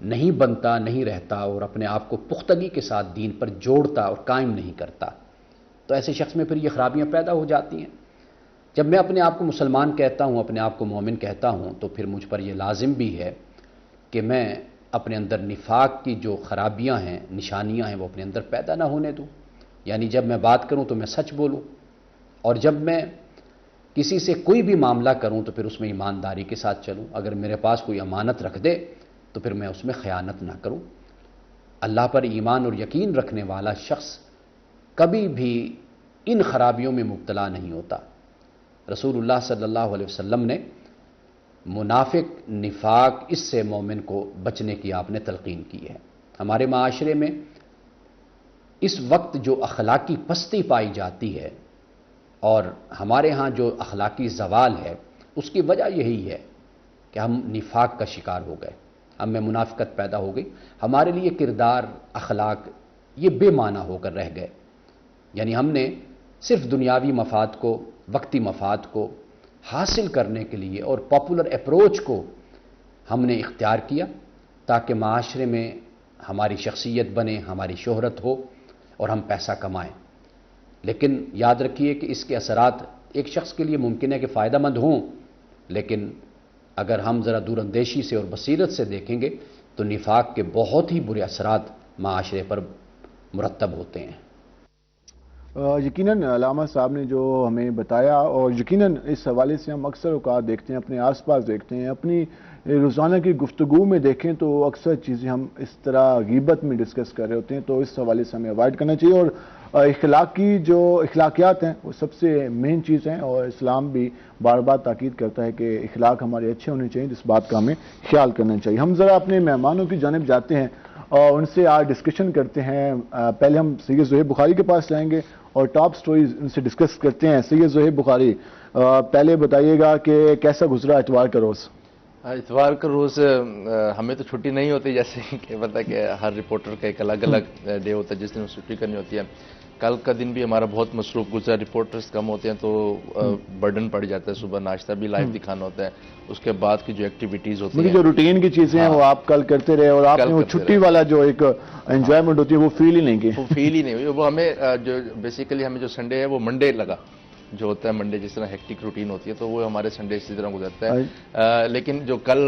نہیں بنتا، نہیں رہتا اور اپنے آپ کو پختگی کے ساتھ دین پر جوڑتا اور قائم نہیں کرتا، تو ایسے شخص میں پھر یہ خرابیاں پیدا ہو جاتی ہیں۔ جب میں اپنے آپ کو مسلمان کہتا ہوں، اپنے آپ کو مومن کہتا ہوں، تو پھر مجھ پر یہ لازم بھی ہے کہ میں اپنے اندر نفاق کی جو خرابیاں ہیں، نشانیاں ہیں، وہ اپنے اندر پیدا نہ ہونے دوں۔ یعنی جب میں بات کروں تو میں سچ بولوں، اور جب میں کسی سے کوئی بھی معاملہ کروں تو پھر اس میں ایمانداری کے ساتھ چلوں۔ اگر میرے پاس کوئی امانت رکھ دے تو پھر میں اس میں خیانت نہ کروں۔ اللہ پر ایمان اور یقین رکھنے والا شخص کبھی بھی ان خرابیوں میں مبتلا نہیں ہوتا۔ رسول اللہ صلی اللہ علیہ وسلم نے منافق، نفاق، اس سے مومن کو بچنے کی آپ نے تلقین کی ہے۔ ہمارے معاشرے میں اس وقت جو اخلاقی پستی پائی جاتی ہے اور ہمارے ہاں جو اخلاقی زوال ہے، اس کی وجہ یہی ہے کہ ہم نفاق کا شکار ہو گئے، ہم میں منافقت پیدا ہو گئی، ہمارے لیے کردار، اخلاق یہ بے معنی ہو کر رہ گئے۔ یعنی ہم نے صرف دنیاوی مفاد کو، وقتی مفاد کو حاصل کرنے کے لیے اور پاپولر اپروچ کو ہم نے اختیار کیا تاکہ معاشرے میں ہماری شخصیت بنے، ہماری شہرت ہو اور ہم پیسہ کمائیں۔ لیکن یاد رکھیے کہ اس کے اثرات ایک شخص کے لیے ممکن ہے کہ فائدہ مند ہوں، لیکن اگر ہم ذرا دور اندیشی سے اور بصیرت سے دیکھیں گے تو نفاق کے بہت ہی برے اثرات معاشرے پر مرتب ہوتے ہیں۔ یقیناً علامہ صاحب نے جو ہمیں بتایا، اور یقیناً اس حوالے سے ہم اکثر اوقات دیکھتے ہیں، اپنے آس پاس دیکھتے ہیں، اپنی روزانہ کی گفتگو میں دیکھیں تو اکثر چیزیں ہم اس طرح غیبت میں ڈسکس کر رہے ہوتے ہیں، تو اس حوالے سے ہمیں اوائڈ کرنا چاہیے۔ اور اخلاق کی جو اخلاقیات ہیں وہ سب سے مین چیز ہیں، اور اسلام بھی بار بار تاکید کرتا ہے کہ اخلاق ہمارے اچھے ہونے چاہیے، جس بات کا ہمیں خیال کرنا چاہیے۔ ہم ذرا اپنے مہمانوں کی جانب جاتے ہیں اور ان سے آج ڈسکشن کرتے ہیں۔ پہلے ہم سید زہیر بخاری کے پاس جائیں گے اور ٹاپ سٹوریز ان سے ڈسکس کرتے ہیں۔ سید زہیر بخاری، پہلے بتائیے گا کہ کیسا گزرا اتوار کا روز؟ اتوار کا روز ہمیں تو چھٹی نہیں ہوتی، جیسے کہ پتہ کہ ہر رپورٹر کا ایک الگ الگ ڈے ہوتا ہے جس دن چھٹی کرنی ہوتی ہے۔ کل کا دن بھی ہمارا بہت مصروف گزرا، رپورٹرز کم ہوتے ہیں تو برڈن پڑ جاتا ہے، صبح ناشتہ بھی لائیو دکھانا ہوتا ہے، اس کے بعد کی جو ایکٹیویٹیز ہوتی ہیں، جو روٹین کی چیزیں ہیں وہ آپ کل کرتے رہے، اور آپ نے وہ چھٹی والا جو ایک انجوائمنٹ ہوتی ہے وہ فیل ہی نہیں کی؟ وہ فیل ہی نہیں ہوئی۔ وہ ہمیں جو بیسیکلی ہمیں جو سنڈے ہے وہ منڈے لگا، جو ہوتا ہے منڈے جس طرح ہیکٹک روٹین ہوتی ہے تو وہ ہمارے سنڈے اسی طرح گزرتا ہے۔ لیکن جو کل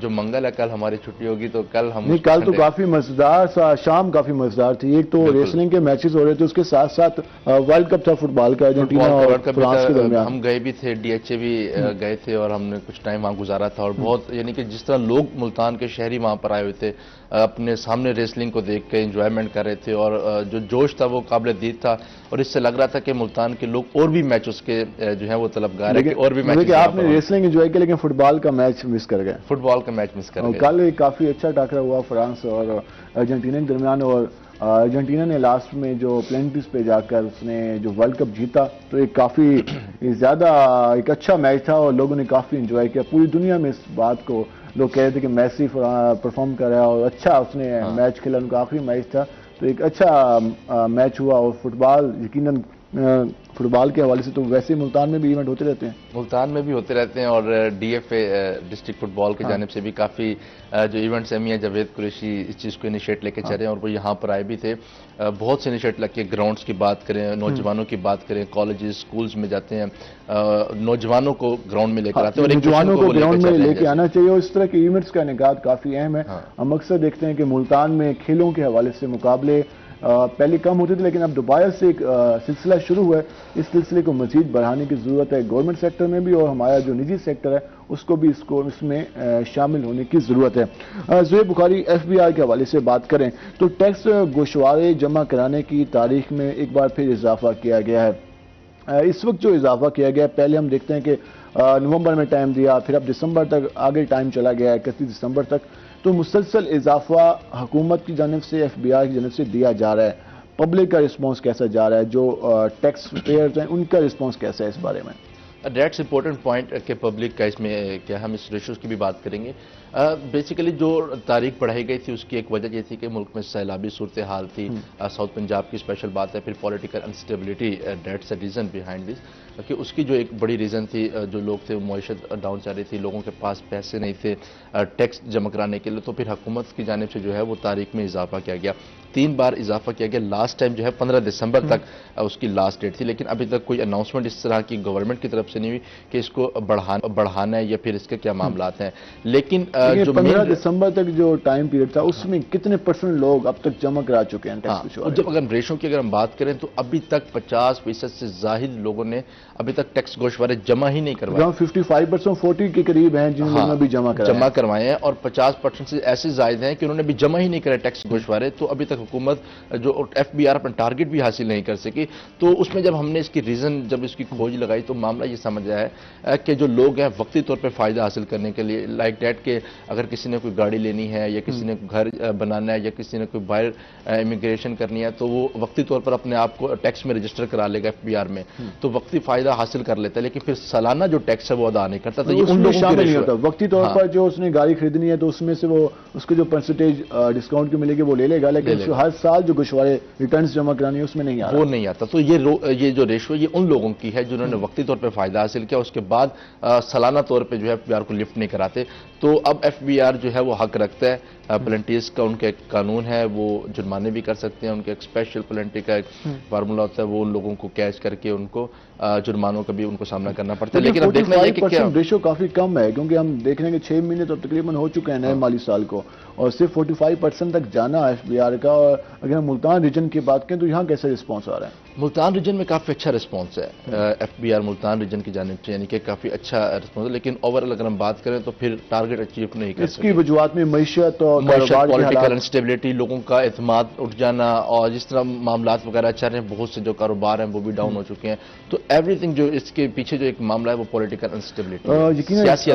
جو منگل ہے، کل ہماری چھٹی ہوگی تو کل ہم نہیں، کل تو کافی مزیدار سا، شام کافی مزیدار تھی۔ ایک تو ریسلنگ کے میچز ہو رہے تھے، اس کے ساتھ ساتھ ورلڈ کپ تھا فٹ بال کا، ارجنٹینا اور فرانس کے درمیان۔ ہم گئے بھی تھے، ڈی ایچ اے بھی گئے تھے اور ہم نے کچھ ٹائم وہاں گزارا تھا، اور بہت یعنی کہ جس طرح لوگ ملتان کے شہری وہاں پر آئے ہوئے تھے، اپنے سامنے ریسلنگ کو دیکھ کے انجوائمنٹ کر رہے تھے، اور جو جوش تھا وہ قابل دید تھا، اور اس سے لگ رہا تھا کہ ملتان کے لوگ اور بھی میچز کے جو ہیں وہ طلبگار ہیں کہ اور بھی میچز۔ آپ نے ریسلنگ انجوائے کیا لیکن فٹ بال کا میچ مس کر گئے۔ فٹ بال کا میچ مس کر گئے۔ کل کافی اچھا ٹاکرا ہوا فرانس اور ارجنٹینا کے درمیان، اور ارجنٹینا نے لاسٹ میں جو پلینٹیز پہ جا کر اس نے جو ورلڈ کپ جیتا، تو ایک کافی زیادہ ایک اچھا میچ تھا اور لوگوں نے کافی انجوائے کیا۔ پوری دنیا میں اس بات کو لوگ کہہ رہے تھے کہ میسی پرفارم کر رہا ہے اور اچھا اس نے میچ کھیلا، ان کا آخری میچ تھا، تو ایک اچھا میچ ہوا۔ اور فٹ بال یقیناً فٹ بال کے حوالے سے تو ویسے ملتان میں بھی ایونٹ ہوتے رہتے ہیں، ملتان میں بھی ہوتے رہتے ہیں، اور D F A district football کی جانب سے بھی کافی جو ایونٹس ہیں، میاں جاوید قریشی اس چیز کو انیشیٹ لے کے چل رہے ہیں، اور وہ یہاں پر آئے بھی تھے۔ بہت سے انیشیٹ لگ کے گراؤنڈس کی بات کریں، نوجوانوں کی بات کریں، کالجز سکولز میں جاتے ہیں، نوجوانوں کو گراؤنڈ میں لے کر آتے ہیں، اور نوجوانوں کو گراؤنڈ میں لے کے آنا چاہیے، اور اس طرح کے ایونٹس کا انعقاد کافی اہم ہے۔ ہم اکثر دیکھتے ہیں کہ ملتان میں کھیلوں کے حوالے سے مقابلے پہلے کم ہوتے تھے، لیکن اب دوبارہ سے ایک سلسلہ شروع ہوا ہے۔ اس سلسلے کو مزید بڑھانے کی ضرورت ہے، گورنمنٹ سیکٹر میں بھی اور ہمارا جو نجی سیکٹر ہے اس کو بھی اس میں شامل ہونے کی ضرورت ہے۔ زہیر بخاری، ایف بی آئی کے حوالے سے بات کریں تو ٹیکس گوشوارے جمع کرانے کی تاریخ میں ایک بار پھر اضافہ کیا گیا ہے۔ اس وقت جو اضافہ کیا گیا ہے، پہلے ہم دیکھتے ہیں کہ نومبر میں ٹائم دیا، پھر اب دسمبر تک آگے ٹائم چلا گیا ہے، 31 دسمبر تک، تو مسلسل اضافہ حکومت کی جانب سے، ایف بی آئی کی جانب سے دیا جا رہا ہے۔ پبلک کا رسپانس کیسا جا رہا ہے؟ جو ٹیکس پیئرز ہیں ان کا رسپانس کیسا ہے اس بارے میں؟ دیٹس امپورٹنٹ پوائنٹ کہ پبلک کا اس میں کیا ہم اس ریشوز کی بھی بات کریں گے۔ بیسیکلی جو تاریخ بڑھائی گئی تھی اس کی ایک وجہ یہ تھی کہ ملک میں سیلابی صورتحال تھی، ساؤتھ پنجاب کی اسپیشل بات ہے، پھر political instability, that's a reason behind this. کہ اس کی جو ایک بڑی ریزن تھی جو لوگ تھے معیشت ڈاؤن چل رہی تھی, لوگوں کے پاس پیسے نہیں تھے ٹیکس جمع کرانے کے لیے, تو پھر حکومت کی جانب سے جو ہے وہ تاریخ میں اضافہ کیا گیا, 3 بار اضافہ کیا گیا. لاسٹ ٹائم جو ہے 15 دسمبر تک اس کی لاسٹ ڈیٹ تھی, لیکن ابھی تک کوئی اناؤنسمنٹ اس طرح کی گورنمنٹ کی طرف سے نہیں ہوئی کہ اس کو بڑھانا ہے یا پھر اس کے کیا معاملات ہیں. لیکن جو 15 دسمبر تک جو ٹائم پیریڈ تھا اس میں کتنے % لوگ اب تک جمع کرا چکے ہیں ٹیکس؟ جب اگر ریشو کی اگر ہم بات کریں تو ابھی تک 50% سے زائد لوگوں نے ابھی تک ٹیکس گوشوارے جمع ہی نہیں کروائے. 55% 40 کے قریب ہیں جنہوں نے بھی جمع کروائے ہیں, اور 50% سے ایسے زائد ہیں کہ انہوں نے بھی جمع ہی نہیں کرے ٹیکس گوشوارے. تو ابھی تک حکومت جو FBR اپنا ٹارگٹ بھی حاصل نہیں کر سکی. تو اس میں جب ہم نے اس کی ریزن جب اس کی کھوج لگائی تو معاملہ یہ سمجھ آیا ہے کہ جو لوگ ہیں وقتی طور پہ فائدہ حاصل کرنے کے لیے, لائک دیٹ کہ اگر کسی نے کوئی گاڑی لینی ہے یا کسی نے گھر بنانا ہے یا کسی نے کوئی باہر امیگریشن کرنی ہے, تو وہ وقتی طور پر اپنے آپ کو ٹیکس میں رجسٹر کرا لے گا FBR میں, تو وقتی فائدہ حاصل کر لیتا ہے, لیکن پھر سالانہ جو ٹیکس ہے وہ ادا نہیں کرتا. تو یہ ان لوگوں شامل نہیں ہوتا. وقتی طور پر جو اس نے گاڑی خریدنی ہے تو اس میں سے وہ اس کو جو پرسنٹیج ڈسکاؤنٹ کی ملے گی وہ لے لے گا, لیکن ہر سال جو گوشوارے ریٹرنز جمع کرانی ہے اس میں نہیں آتا, وہ نہیں آتا. تو یہ جو ریشو یہ ان لوگوں کی ہے جنہوں نے وقتی طور پہ فائدہ حاصل کیا, اس کے بعد سالانہ طور پہ جو ہے FBR کو لفٹ نہیں کراتے. تو اب FBR جو ہے وہ حق رکھتا ہے, پلنٹیز کا ان کا ایک قانون ہے, وہ جرمانے بھی کر سکتے ہیں, ان کے ایک اسپیشل پلنٹی کا ایک فارمولا ہوتا ہے, وہ ان لوگوں کو کیچ کر کے ان کو جرمانوں کا بھی ان کو سامنا کرنا پڑتا ہے. لیکن اب دیکھنا یہ کہ کیا ریشو کافی کم ہے, کیونکہ ہم دیکھ رہے ہیں کہ 6 مہینے تو تقریباً ہو چکے ہیں نئے مالی سال کو, اور صرف 45% تک جانا FBR کا. اور اگر ہم ملتان ریجن کی بات کریں تو یہاں کیسا رسپانس آ رہا ہے؟ ملتان ریجن میں کافی اچھا رسپانس ہے FBR ملتان ریجن کی جانب سے, یعنی کہ کافی اچھا رسپانس ہے. لیکن اوورآل اگر ہم بات کریں تو پھر ٹارگٹ اچیو نہیں کر سکتے. اس کی وجوہات میں معیشت اور پولیٹیکل انسٹیبلٹی, لوگوں کا اعتماد اٹھ جانا, اور جس طرح معاملات وغیرہ چل رہے ہیں, بہت سے جو کاروبار ہیں وہ بھی ڈاؤن ہو چکے ہیں. تو ایوری تھنگ جو اس کے پیچھے جو ایک معاملہ ہے وہ پولیٹیکل انسٹیبلٹی, سیاسی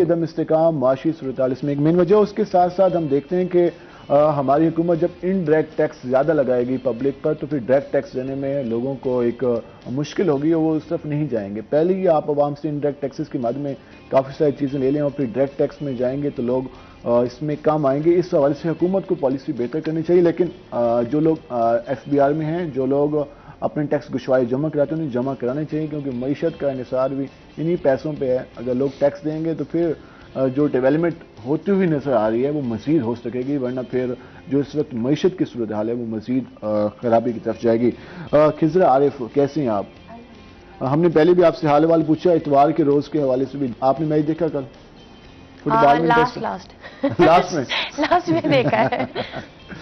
عدم استحکام, معاشی صورتحال اس میں ایک مین وجہ. اس کے ساتھ ساتھ ہم دیکھتے ہیں کہ ہماری حکومت جب انڈائریکٹ ٹیکس زیادہ لگائے گی پبلک پر تو پھر ڈائریکٹ ٹیکس دینے میں لوگوں کو ایک مشکل ہوگی اور وہ اس طرف نہیں جائیں گے. پہلے ہی آپ عوام سے انڈائریکٹ ٹیکسز کی مد میں کافی ساری چیزیں لے لیں اور پھر ڈائریکٹ ٹیکس میں جائیں گے تو لوگ اس میں کام آئیں گے. اس حوالے سے حکومت کو پالیسی بہتر کرنی چاہیے. لیکن جو لوگ FBR میں ہیں, جو لوگ اپنے ٹیکس گوشوارے جمع کراتے ہیں انہیں جمع کرانے چاہیے, کیونکہ معیشت کا انحصار بھی انہی پیسوں پہ ہے. اگر لوگ ٹیکس دیں گے تو پھر جو ڈیولپمنٹ ہوتی ہوئی نظر آ رہی ہے وہ مزید ہو سکے گی, ورنہ پھر جو اس وقت معیشت کی صورتحال ہے وہ مزید خرابی کی طرف جائے گی. خضر عارف, کیسے ہیں آپ؟ ہم نے پہلے بھی آپ سے حال حوال پوچھا, اتوار کے روز کے حوالے سے بھی. آپ نے میچ دیکھا کل فٹ بال میں؟ لاسٹ میں دیکھا ہے.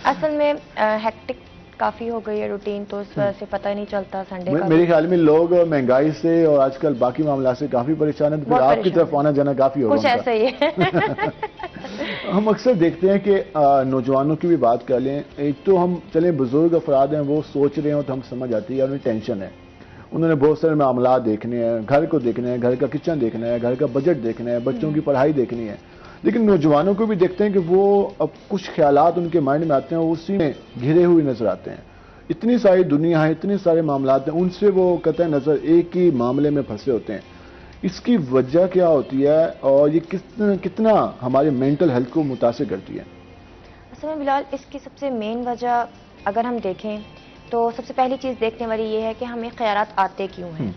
اصل میں ہیکٹک کافی ہو گئی ہے روٹین, تو اس وجہ سے پتہ ہی نہیں چلتا سنڈے کا. میرے خیال میں لوگ مہنگائی سے اور آج کل باقی معاملات سے کافی پریشان ہیں, تو پھر آپ کی طرف آنا جانا کافی ہوگا. کچھ ایسا ہی ہے. ہم اکثر دیکھتے ہیں کہ نوجوانوں کی بھی بات کر لیں, ایک تو ہم چلیں بزرگ افراد ہیں وہ سوچ رہے ہوں تو ہم سمجھ آتی ہے, انہیں ٹینشن ہے, انہوں نے بہت سارے معاملات دیکھنے ہیں, گھر کو دیکھنا ہے, گھر کا کچن دیکھنا ہے, گھر کا بجٹ دیکھنا ہے, بچوں کی پڑھائی دیکھنی ہے. لیکن نوجوانوں کو بھی دیکھتے ہیں کہ وہ اب کچھ خیالات ان کے مائنڈ میں آتے ہیں, اسی میں گھرے ہوئے نظر آتے ہیں. اتنی ساری دنیا ہے, اتنے سارے معاملات ہیں, ان سے وہ قطع نظر ایک ہی معاملے میں پھنسے ہوتے ہیں. اس کی وجہ کیا ہوتی ہے اور یہ کتنا ہمارے مینٹل ہیلتھ کو متاثر کرتی ہے؟ اصل میں بلال, اس کی سب سے مین وجہ اگر ہم دیکھیں تو سب سے پہلی چیز دیکھنے والی یہ ہے کہ ہمیں خیالات آتے کیوں ہیں.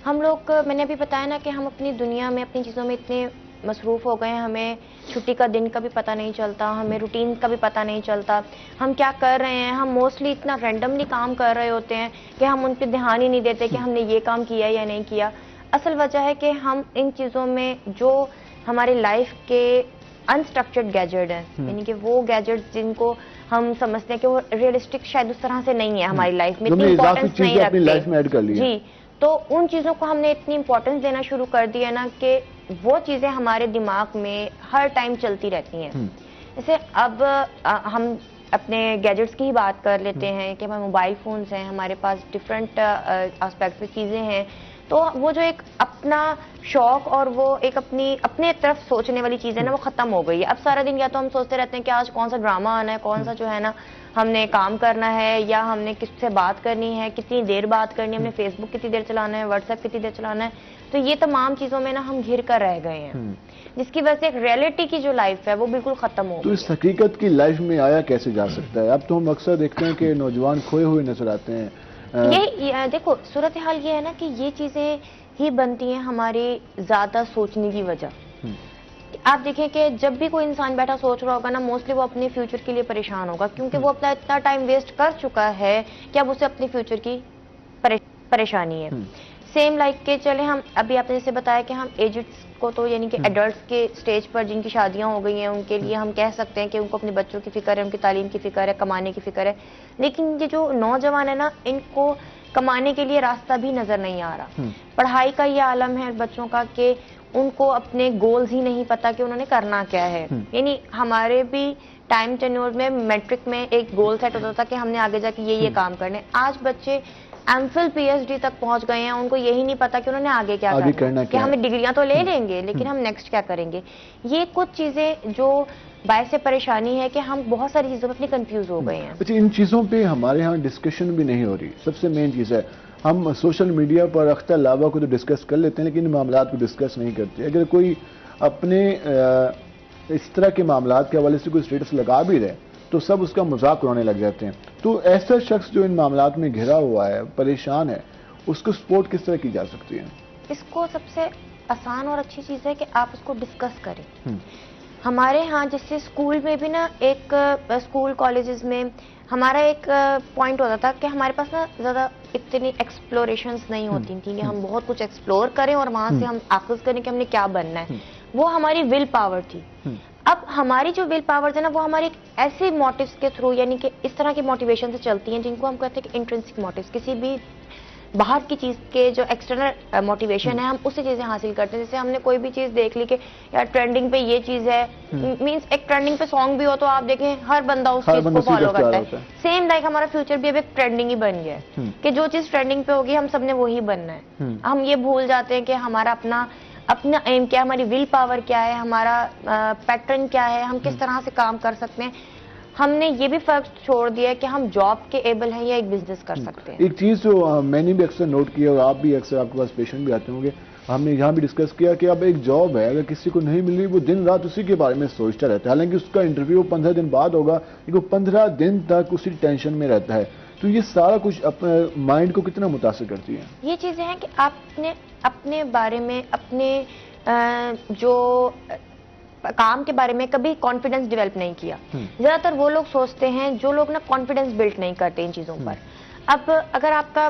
ہم لوگ, میں نے ابھی بتایا نا کہ ہم اپنی دنیا میں اپنی چیزوں میں اتنے مصروف ہو گئے ہیں, ہمیں چھٹی کا دن کا بھی پتہ نہیں چلتا, ہمیں روٹین کا بھی پتہ نہیں چلتا, ہم کیا کر رہے ہیں. ہم موسٹلی اتنا رینڈملی کام کر رہے ہوتے ہیں کہ ہم ان پہ دھیان ہی نہیں دیتے کہ ہم نے یہ کام کیا یا نہیں کیا. اصل وجہ ہے کہ ہم ان چیزوں میں جو ہمارے لائف کے انسٹرکچرڈ گیجٹ ہیں, یعنی کہ وہ گیجٹ جن کو ہم سمجھتے ہیں کہ وہ ریئلسٹک شاید اس طرح سے نہیں ہے ہماری لائف میں, اتنی امپورٹنس نہیں رکھتے. جی, تو ان چیزوں کو ہم نے اتنی امپورٹنس دینا شروع کر دیا نا کہ وہ چیزیں ہمارے دماغ میں ہر ٹائم چلتی رہتی ہیں. جیسے اب ہم اپنے گیجٹس کی ہی بات کر لیتے ہیں کہ ہمارے موبائل فونز ہیں, ہمارے پاس ڈفرینٹ آسپیکٹس میں چیزیں ہیں, تو وہ جو ایک اپنا شوق اور وہ ایک اپنے طرف سوچنے والی چیز ہے نا, وہ ختم ہو گئی ہے. اب سارا دن یا تو ہم سوچتے رہتے ہیں کہ آج کون سا ڈرامہ آنا ہے, کون سا جو ہے نا ہم نے کام کرنا ہے, یا ہم نے کس سے بات کرنی ہے, کتنی دیر بات کرنی ہے, ہم نے فیس بک کتنی دیر چلانا ہے, واٹس ایپ کتنی دیر چلانا ہے. تو یہ تمام چیزوں میں نا ہم گھر کر رہ گئے ہیں, جس کی وجہ سے ایک ریئلٹی کی جو لائف ہے وہ بالکل ختم ہو گئی. تو اس حقیقت کی لائف میں آیا کیسے جا سکتا ہے؟ اب تو ہم اکثر دیکھتے ہیں کہ نوجوان کھوئے ہوئے نظر آتے ہیں, یہ دیکھو صورتحال یہ ہے نا کہ یہ چیزیں ہی بنتی ہیں ہماری زیادہ سوچنے کی وجہ. آپ دیکھیں کہ جب بھی کوئی انسان بیٹھا سوچ رہا ہوگا نا موسٹلی وہ اپنے فیوچر کے لیے پریشان ہوگا کیونکہ وہ اپنا اتنا ٹائم ویسٹ کر چکا ہے کہ اب اسے اپنے فیوچر کی پریشانی ہے. سیم لائک کہ چلے ہم ابھی آپ نے جیسے بتایا کہ ہم ایجڈس کو تو یعنی کہ ایڈلٹس کے سٹیج پر جن کی شادیاں ہو گئی ہیں ان کے لیے ہم کہہ سکتے ہیں کہ ان کو اپنے بچوں کی فکر ہے, ان کی تعلیم کی فکر ہے, کمانے کی فکر ہے, لیکن یہ جو نوجوان ہے نا ان کو کمانے کے لیے راستہ بھی نظر نہیں آ رہا. پڑھائی کا یہ عالم ہے بچوں کا کہ ان کو اپنے گولز ہی نہیں پتا کہ انہوں نے کرنا کیا ہے. یعنی ہمارے بھی ٹائم ٹینیور میں میٹرک میں ایک گول سیٹ ہوتا تھا کہ ہم نے آگے جا کے یہ کام کرنے. آج بچے M Phil P H D تک پہنچ گئے ہیں, ان کو یہی نہیں پتا کہ انہوں نے آگے کیا کرنا ہے, کہ ہمیں ڈگریاں تو لے لیں گے لیکن ہم نیکسٹ کیا کریں گے. یہ کچھ چیزیں جو باعث پریشانی ہے کہ ہم بہت ساری چیزوں میں اپنی کنفیوز ہو گئے ہیں. اچھا, ان چیزوں پہ ہمارے ہاں ڈسکشن بھی نہیں ہو رہی. سب سے مین چیز ہے ہم سوشل میڈیا پر اختر لابا کو تو ڈسکس کر لیتے ہیں لیکن ان معاملات کو ڈسکس نہیں کرتے. اگر کوئی اپنے اس طرح کے معاملات کے حوالے سے کوئی اسٹیٹس لگا بھی رہے تو سب اس کا مذاق اڑانے لگ جاتے ہیں. تو ایسا شخص جو ان معاملات میں گھرا ہوا ہے, پریشان ہے, اس کو سپورٹ کس طرح کی جا سکتی ہے؟ اس کو سب سے آسان اور اچھی چیز ہے کہ آپ اس کو ڈسکس کریں. ہمارے ہاں جیسے اسکول میں بھی نا ایک اسکول کالجز میں ہمارا ایک پوائنٹ ہوتا تھا کہ ہمارے پاس نا زیادہ اتنی ایکسپلوریشنز نہیں ہوتی تھیں کہ ہم بہت کچھ ایکسپلور کریں اور وہاں سے ہم آخذ کریں کہ ہم نے کیا بننا ہے. وہ ہماری ول پاور تھی. اب ہماری جو ول پاور ہے نا وہ ہماری ایسے موٹیوز کے تھرو یعنی کہ اس طرح کی موٹیویشن سے چلتی ہیں جن کو ہم کہتے ہیں کہ انٹرنسک موٹیوز. کسی بھی باہر کی چیز کے جو ایکسٹرنل موٹیویشن ہے ہم اس سے چیزیں حاصل کرتے ہیں. جیسے ہم نے کوئی بھی چیز دیکھ لی کہ یار ٹرینڈنگ پہ یہ چیز ہے, مینس ایک ٹرینڈنگ پہ سانگ بھی ہو تو آپ دیکھیں ہر بندہ اس چیز کو فالو کرتا ہے. سیم لائک ہمارا فیوچر بھی اب ایک ٹرینڈنگ ہی بن گیا ہے کہ جو چیز ٹرینڈنگ پہ ہوگی ہم سب نے وہی بننا ہے. ہم یہ بھول جاتے ہیں کہ ہمارا اپنا ایم کیا ہے, ہماری ول پاور کیا ہے, ہمارا پیٹرن کیا ہے, ہم کس طرح سے کام کر سکتے ہیں. ہم نے یہ بھی فرق چھوڑ دیا ہے کہ ہم جاب کے ایبل ہیں یا ایک بزنس کر سکتے ہیں. ایک چیز جو میں نے بھی اکثر نوٹ کیا اور آپ بھی اکثر آپ کے پاس پیشنٹ بھی آتے ہوں گے, ہم نے یہاں بھی ڈسکس کیا کہ اب ایک جاب ہے اگر کسی کو نہیں مل رہی وہ دن رات اسی کے بارے میں سوچتا رہتا ہے. حالانکہ اس کا انٹرویو 15 دن بعد ہوگا لیکن وہ 15 دن تک اسی ٹینشن میں رہتا ہے. تو یہ سارا کچھ اپنے مائنڈ کو کتنا متاثر کرتی ہے؟ یہ چیزیں ہیں کہ آپ نے اپنے بارے میں اپنے جو کام کے بارے میں کبھی کانفیڈنس ڈیولپ نہیں کیا. زیادہ تر وہ لوگ سوچتے ہیں جو لوگ نا کانفیڈنس بلڈ نہیں کرتے ان چیزوں پر. اب اگر آپ کا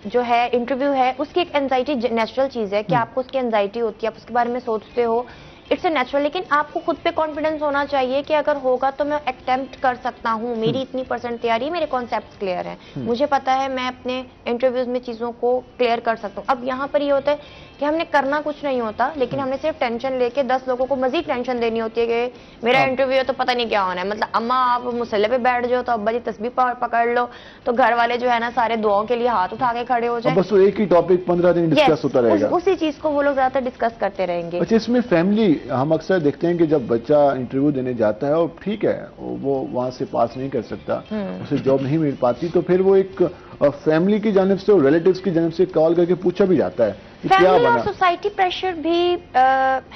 جو ہے انٹرویو ہے اس کی ایک انزائٹی نیچرل چیز ہے کہ آپ کو اس کی انزائٹی ہوتی ہے, آپ اس کے بارے میں سوچتے ہو, اٹس اے نیچرل. لیکن آپ کو خود پہ کانفیڈنس ہونا چاہیے کہ اگر ہوگا تو میں اٹیمپٹ کر سکتا ہوں, میری اتنی پرسنٹ تیاری, میرے کانسیپٹس کلیئر ہیں, مجھے پتا ہے میں اپنے انٹرویوز میں چیزوں کو کلیئر کر سکتا ہوں. اب یہاں پر یہ ہوتا ہے کہ ہم نے کرنا کچھ نہیں ہوتا لیکن ہم نے صرف ٹینشن لے کے 10 لوگوں کو مزید ٹینشن دینی ہوتی ہے کہ میرا انٹرویو تو پتہ نہیں کیا ہونا ہے. مطلب اما آپ مسئلے پہ بیٹھ جاؤ تو ابا جی تسبیح پکڑ لو تو گھر والے جو ہے نا سارے دعاؤں کے لیے ہاتھ اٹھا کے کھڑے ہو جائیں. بس ایک ہی ٹاپک 15 دن ڈسکس ہوتا رہے گا, اسی چیز کو وہ لوگ زیادہ تر ڈسکس کرتے رہیں گے. اچھا, اس میں فیملی ہم اکثر دیکھتے ہیں کہ جب بچہ انٹرویو دینے جاتا ہے اور ٹھیک ہے وہ وہاں سے پاس نہیں کر سکتا, اسے جاب نہیں مل پاتی, تو پھر وہ ایک فیملی کی جانب سے اور ریلیٹیوز کی جانب سے کال کر کے پوچھا بھی جاتا ہے کہ کیا فیملی اور بنا. سوسائٹی پریشر بھی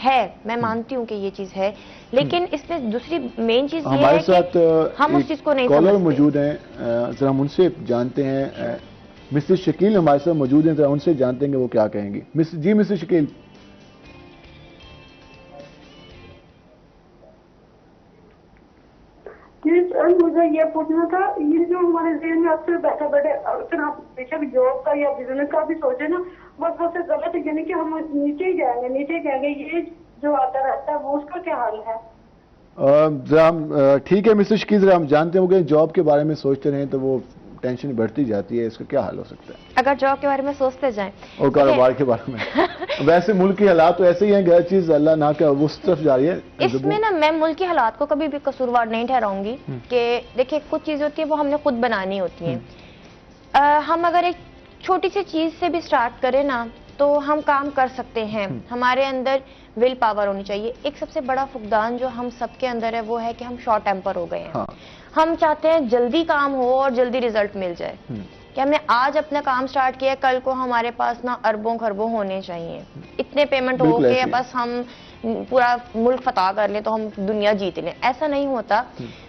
ہے, میں مانتی ہوں کہ یہ چیز ہے, لیکن اس میں دوسری مین چیز یہ ہے کہ ہم اس چیز کو نہیں کالر سمجھتے. موجود ہیں, ذرا ہم ان سے جانتے ہیں. مسز شکیل ہمارے ساتھ موجود ہیں, ذرا ان سے جانتے ہیں کہ وہ کیا کہیں گی. جی مسز شکیل. جی سر, مجھے یہ پوچھنا تھا, یہ جو ہمارے ذہن میں اکثر بیٹھے بیٹھے اگر ہم بے شک جاب کا یا بزنس کا بھی سوچے نا, بس وہ سے غلط ہے, یعنی کہ ہم نیچے ہی جائیں گے, یہ جو آتا رہتا ہے وہ اس کا کیا حال ہے؟ ٹھیک ہے مسز شکیل, ذرا ہم جانتے ہیں کہ جاب کے بارے میں سوچتے رہیں تو وہ ٹینشن بڑھتی جاتی ہے, اس کا کیا حل ہو سکتا ہے اگر جاب کے بارے میں سوچتے جائیں اور کاروبار کے بارے میں؟ ویسے ملک کے حالات تو ایسے ہی ہیں کہ ہر چیز اللہ نہ کہ وہ اس طرف جا رہی ہے. اس میں نا میں ملک کے حالات کو کبھی بھی قصوروار نہیں ٹھہراؤں گی کہ دیکھیں کچھ چیزیں ہوتی ہیں وہ ہم نے خود بنانی ہوتی ہیں. ہم اگر ایک چھوٹی سی چیز سے بھی سٹارٹ کریں نا تو ہم کام کر سکتے ہیں. ہمارے اندر ول پاور ہونی چاہیے. ایک سب سے بڑا فقدان جو ہم سب کے اندر ہے وہ ہے کہ ہم شارٹ ٹیمپر ہو گئے ہیں. ہم چاہتے ہیں جلدی کام ہو اور جلدی ریزلٹ مل جائے, کہ ہم نے آج اپنا کام سٹارٹ کیا, کل کو ہمارے پاس نا اربوں خربوں ہونے چاہیے, اتنے پیمنٹ ہو کے بس ہم پورا ملک فتح کر لیں تو ہم دنیا جیت لیں. ایسا نہیں ہوتا.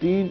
3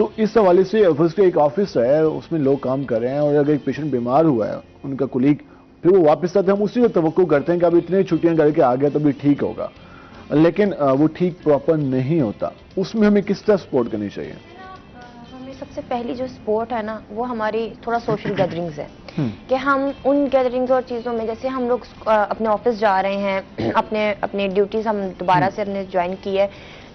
تو اس حوالے سے فرسٹ ایک آفس ہے, اس میں لوگ کام کر رہے ہیں, اور اگر ایک پیشنٹ بیمار ہوا ہے, ان کا کولیگ پھر وہ واپس آتے ہیں, ہم اسی کو توقع کرتے ہیں کہ اب اتنی چھٹیاں کر کے آ گیا تو بھی ٹھیک ہوگا, لیکن وہ ٹھیک پراپر نہیں ہوتا. اس میں ہمیں کس طرح سپورٹ کرنی چاہیے؟ ہمیں سب سے پہلی جو سپورٹ ہے نا وہ ہماری تھوڑا سوشل گیدرنگز ہے, کہ ہم ان گیدرنگز اور چیزوں میں, جیسے ہم لوگ اپنے آفس جا رہے ہیں, اپنے ڈیوٹیز ہم دوبارہ سے ہم نے جوائن کی ہے,